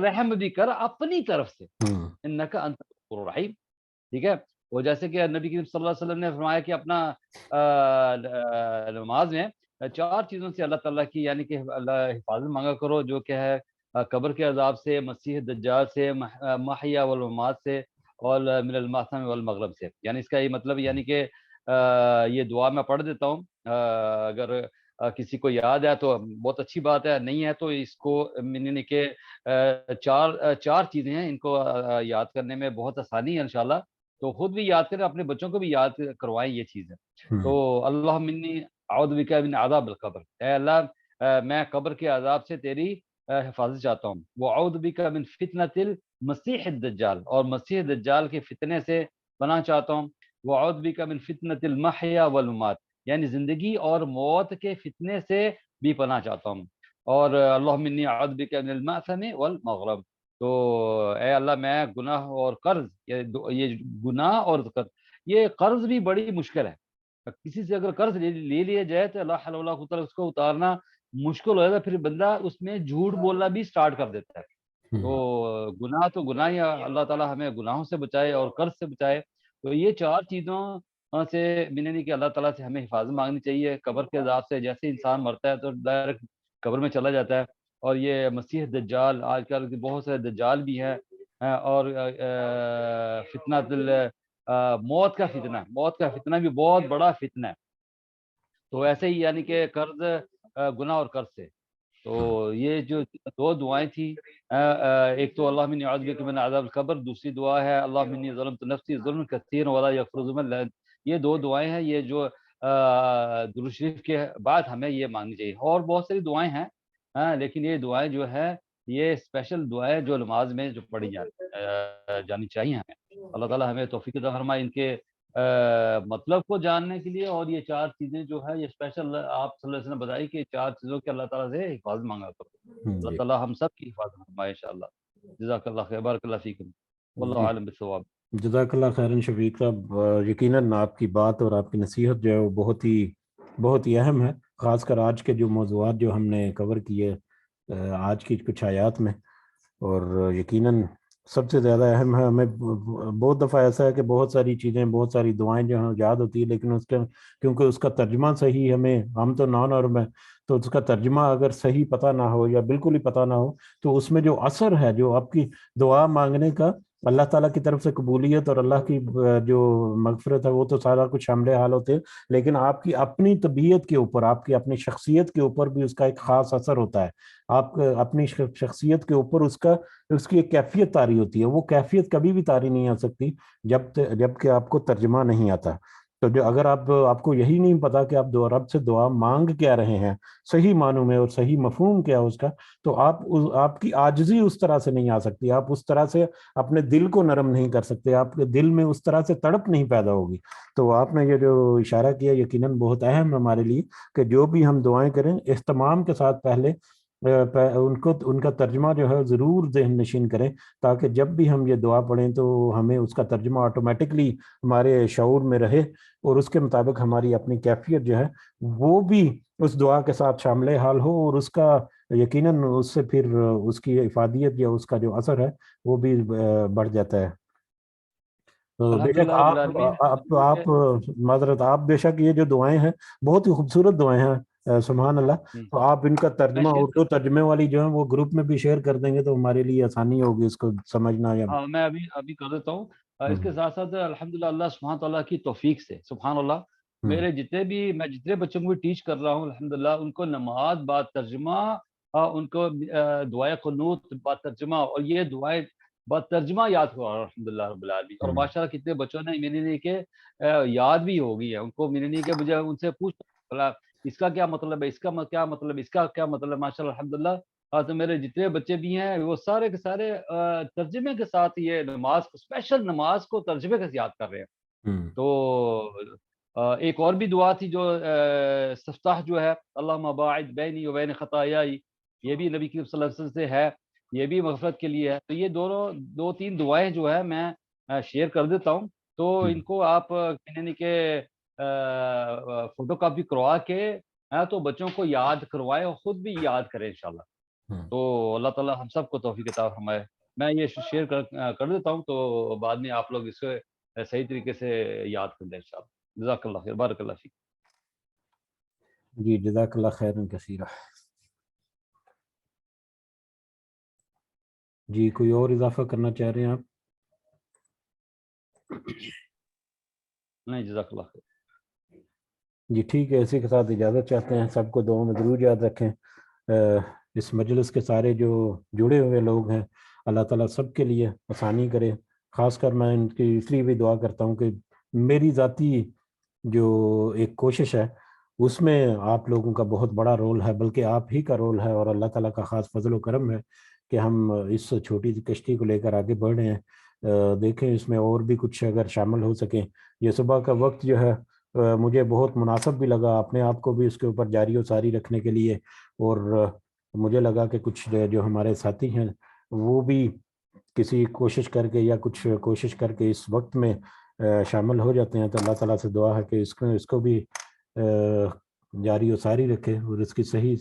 Speaker 3: رحم بھی کر اپنی طرف سے, انک انت الغفور الرحیم. ٹھیک ہے. وہ جیسے کہ نبی کریم صلی اللہ علیہ وسلم نے فرمایا کہ اپنا نماز میں 4 چیزوں سے اللہ تعالیٰ کی یعنی کہ اللہ حفاظت مانگا کرو, جو کہ ہے قبر کے عذاب سے, مسیح دجال سے, محیا والممات سے, اور من الماثم والمغرب سے. یعنی اس کا یہ مطلب یعنی کہ یہ دعا میں پڑھ دیتا ہوں, اگر کسی کو یاد ہے تو بہت اچھی بات ہے, نہیں ہے تو اس کو یعنی کہ 4 چیزیں ہیں, ان کو یاد کرنے میں بہت آسانی ہے انشاءاللہ. تو خود بھی یاد کریں, اپنے بچوں کو بھی یاد کروائیں یہ چیزیں. تو اللہم انی اعوذ بک من عذاب القبر, اے اللہ میں قبر کے عذاب سے تیری حفاظت چاہتا ہوں. واعوذ بک من فتنۃ المسیح الدجال, اور مسیح دجال کے فتنے سے پناہ چاہتا ہوں. واعوذ بک من فتنۃ المحیا والممات, یعنی زندگی اور موت کے فتنے سے بھی پناہ چاہتا ہوں. اور اللہم انی اعوذ بک من المأثم والمغرب, تو اے اللہ میں گناہ اور قرض, یہ گناہ اور قرض, یہ قرض بھی بڑی مشکل ہے. کسی سے اگر قرض لے لیا جائے تو اللہ حول ولا قوت اس کو اتارنا مشکل ہو جاتا ہے, پھر بندہ اس میں جھوٹ بولنا بھی سٹارٹ کر دیتا ہے. تو گناہ ہی, اللہ تعالیٰ ہمیں گناہوں سے بچائے اور قرض سے بچائے. تو یہ 4 چیزوں سے ملنے کی اللہ تعالیٰ سے ہمیں حفاظت مانگنی چاہیے. قبر کے عذاب سے, جیسے انسان مرتا ہے تو ڈائریکٹ قبر میں چلا جاتا ہے. اور یہ مسیح دجال, آج کل بہت سارے دجال بھی ہیں, اور فتنہ موت کا فتنہ بھی بہت بڑا فتنہ ہے. تو ایسے ہی یعنی کہ قرض, گناہ اور قرض سے. تو یہ جو 2 دعائیں تھیں, ایک تو اللہم انی اعوذ بک من عذاب القبر, دوسری دعا ہے اللہم انی ظلمت نفسی ظلما کثیرا ولا یغفر الذنوب الا انت. یہ 2 دعائیں ہیں, یہ جو درود شریف کے بعد ہمیں یہ مانگنی چاہیے. اور بہت ساری دعائیں ہیں, لیکن یہ دعائیں جو ہے یہ اسپیشل دعائیں جو نماز میں جو پڑھی جانی چاہیے ہمیں. اللہ تعالیٰ ہمیں توفیق عطا فرمائے ان کے مطلب کو جاننے کے لیے. اور یہ 4 چیزیں جو ہے یہ اسپیشل آپ صلی اللہ علیہ وسلم نے بتائی کہ 4 چیزوں کے اللہ تعالیٰ سے حفاظت مانگا کرو. اللہ تعالیٰ ہم سب کی حفاظت فرمائے انشاءاللہ. جزاک اللہ خیر, بارک اللہ فیکم, واللہ عالم بالصواب.
Speaker 1: جزاک اللہ خیرن شفیق صاحب. یقیناً آپ کی بات اور آپ کی نصیحت جو ہے وہ بہت ہی اہم ہے, خاص کر آج کے جو موضوعات جو ہم نے کور کیے آج کی کچھ آیات میں. اور یقیناً سب سے زیادہ اہم ہے. ہمیں بہت دفعہ ایسا ہے کہ بہت ساری چیزیں، بہت ساری دعائیں جو ہیں یاد ہوتی ہے، لیکن اس کے کیونکہ اس کا ترجمہ صحیح ہم تو نان عرب ہیں، تو اس کا ترجمہ اگر صحیح پتہ نہ ہو یا بالکل ہی پتہ نہ ہو، تو اس میں جو اثر ہے، جو آپ کی دعا مانگنے کا اللہ تعالیٰ کی طرف سے قبولیت اور اللہ کی جو مغفرت ہے، وہ تو سارا کچھ شامل حال ہوتے ہیں، لیکن آپ کی اپنی طبیعت کے اوپر، آپ کی اپنی شخصیت کے اوپر بھی اس کا ایک خاص اثر ہوتا ہے. آپ اپنی شخصیت کے اوپر اس کی ایک کیفیت طاری ہوتی ہے. وہ کیفیت کبھی بھی طاری نہیں آ سکتی جب کہ آپ کو ترجمہ نہیں آتا. تو جو اگر آپ کو یہی نہیں پتا کہ آپ رب سے دعا مانگ کیا رہے ہیں صحیح معنوں میں اور صحیح مفہوم کیا اس کا، تو آپ کی عاجزی اس طرح سے نہیں آ سکتی، آپ اس طرح سے اپنے دل کو نرم نہیں کر سکتے، آپ کے دل میں اس طرح سے تڑپ نہیں پیدا ہوگی. تو آپ نے یہ جو اشارہ کیا یقیناً بہت اہم ہے ہمارے لیے کہ جو بھی ہم دعائیں کریں اہتمام کے ساتھ پہلے ان کا ترجمہ جو ہے ضرور ذہن نشین کریں، تاکہ جب بھی ہم یہ دعا پڑھیں تو ہمیں اس کا ترجمہ آٹومیٹکلی ہمارے شعور میں رہے، اور اس کے مطابق ہماری اپنی کیفیت جو ہے وہ بھی اس دعا کے ساتھ شامل حال ہو، اور اس کا یقیناً اس سے پھر اس کی افادیت یا اس کا جو اثر ہے وہ بھی بڑھ جاتا ہے. تو بے شک
Speaker 3: الحمدللہ رب العالمین.
Speaker 1: آپ معذرت، آپ بے شک یہ جو دعائیں ہیں بہت ہی خوبصورت دعائیں ہیں، سبحان اللہ. تو آپ ان کا
Speaker 3: میں
Speaker 1: ترجمہ
Speaker 3: شیئر
Speaker 1: اردو ترجمے والی جو ہیں وہ گروپ میں بھی شیئر کر دیں گے تو ہمارے لیے آسانی ہوگی اس کو سمجھنا. یا
Speaker 3: ہاں میں ابھی کر دیتا ہوں. اس کے ساتھ ساتھ الحمدللہ اللہ سبحانہ تعالیٰ کی توفیق سے سبحان اللہ میں جتنے بچوں کو بھی ٹیچ کر رہا ہوں الحمدللہ ان کو نماز با ترجمہ، ان کو دعائے قنوت با ترجمہ اور یہ دعائیں با ترجمہ یاد ہوا الحمدللہ رب العالمین. اور ماشاءاللہ کتنے بچوں نے میں نے نہیں کہ یاد بھی ہو گئی ہے ان کو. میں نے نہیں کہ مجھے ان سے پوچھ اس کا کیا مطلب ہے، اس کا کیا مطلب ہے، اس کا کیا مطلب ہے. ماشاءاللہ الحمدللہ تو میرے جتنے بچے بھی ہیں وہ سارے کے سارے ترجمے کے ساتھ یہ نماز کو، اسپیشل نماز کو ترجمے کے ساتھ یاد کر رہے ہیں. تو ایک اور بھی دعا تھی جو استفتاح جو ہے اللہم باعد بینی و بین خطایائی، یہ بھی نبی کریم صلی اللہ علیہ وسلم سے ہے، یہ بھی مغفرت کے لیے ہے. تو یہ دو تین دعائیں جو ہے میں شیئر کر دیتا ہوں. تو ان کو آپ یعنی کہ فوٹو کاپی کروا کے تو بچوں کو یاد کروائیں اور خود بھی یاد کریں انشاءاللہ. تو اللہ تعالیٰ ہم سب کو توفیق عطا فرمائے. میں یہ شیئر کر دیتا ہوں تو بعد میں آپ لوگ اس کو صحیح طریقے سے یاد کر لیں انشاءاللہ. جزاک اللہ خیر، بارک اللہ فیک.
Speaker 1: جی جزاک اللہ خیرا کثیرا. جی کوئی اور اضافہ کرنا چاہ رہے ہیں آپ؟
Speaker 3: نہیں جزاک اللہ خیر.
Speaker 1: جی ٹھیک ہے، اسی کے ساتھ اجازت چاہتے ہیں. سب کو دعاؤں میں ضرور یاد رکھیں. اس مجلس کے سارے جو جڑے ہوئے لوگ ہیں اللہ تعالیٰ سب کے لیے آسانی کرے. خاص کر میں ان کی اس لیے بھی دعا کرتا ہوں کہ میری ذاتی جو ایک کوشش ہے اس میں آپ لوگوں کا بہت بڑا رول ہے، بلکہ آپ ہی کا رول ہے، اور اللہ تعالیٰ کا خاص فضل و کرم ہے کہ ہم اس چھوٹی سی کشتی کو لے کر آگے بڑھ رہے ہیں. دیکھیں اس میں اور بھی کچھ اگر شامل ہو سکیں. یہ صبح کا وقت جو ہے مجھے بہت مناسب بھی لگا اپنے آپ کو بھی اس کے اوپر جاری و ساری رکھنے کے لیے، اور مجھے لگا کہ کچھ جو ہمارے ساتھی ہیں وہ بھی کسی کوشش کر کے یا کچھ کوشش کر کے اس وقت میں شامل ہو جاتے ہیں. تو اللہ تعالیٰ سے دعا ہے کہ اس کو بھی جاری و ساری رکھے اور اس کی صحیح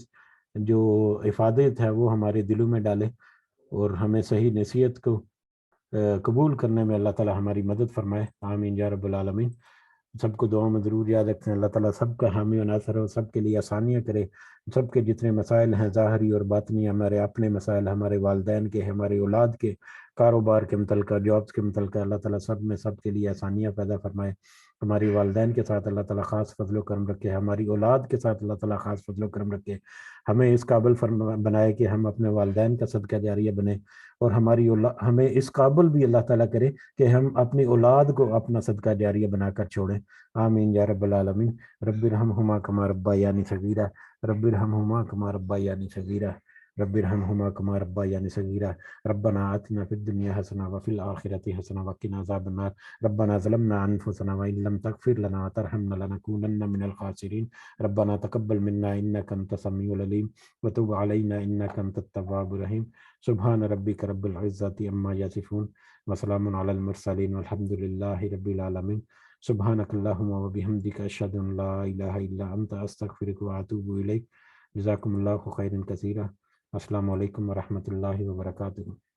Speaker 1: جو افادت ہے وہ ہمارے دلوں میں ڈالے، اور ہمیں صحیح نصیحت کو قبول کرنے میں اللہ تعالیٰ ہماری مدد فرمائے. آمین یا رب العالمین. سب کو دعاؤں میں ضرور یاد رکھتے ہیں. اللہ تعالیٰ سب کا حامی و ناصر ہو، سب کے لیے آسانیاں کرے. سب کے جتنے مسائل ہیں ظاہری اور باطنی، ہمارے اپنے مسائل، ہمارے والدین کے، ہمارے اولاد کے، کاروبار کے متعلقہ، جابس کے متعلقہ، اللہ تعالیٰ سب کے لیے آسانیاں پیدا فرمائے. ہماری والدین کے ساتھ اللہ تعالیٰ خاص فضل و کرم رکھے. ہماری اولاد کے ساتھ اللہ تعالیٰ خاص فضل و کرم رکھے. ہمیں اس قابل بنائے کہ ہم اپنے والدین کا صدقہ جاریہ بنیں، اور ہمیں اس قابل بھی اللہ تعالیٰ کرے کہ ہم اپنی اولاد کو اپنا صدقہ جاریہ بنا کر چھوڑیں. آمین یا رب العالمین. رب ارحمہما کما ربیانی صغیرا، رب ارحمہما کما ربیانی صغیرا، رب ارحمہما کما ربیانی صغیرا. ربنا آتنا فی الدنیا حسنہ وفی الآخرۃ حسنہ وقنا عذاب النار. ربنا ظلمنا انفسنا وان لم تغفر لنا وترحمنا لنکونن من الخاسرین. ربنا تقبل منا انک انت السمیع العلیم وتب علینا انک انت التواب الرحیم. سبحان ربک رب العزۃ عما یصفون وسلام علی المرسلین والحمد للہ رب العالمین. سبحانک اللہم و بحمدک اشہد ان لا الہ الا انت استغفرک و اتوب الیک. جزاکم اللہ خیرا کثیرا. السلام علیکم ورحمۃ اللہ وبرکاتہ.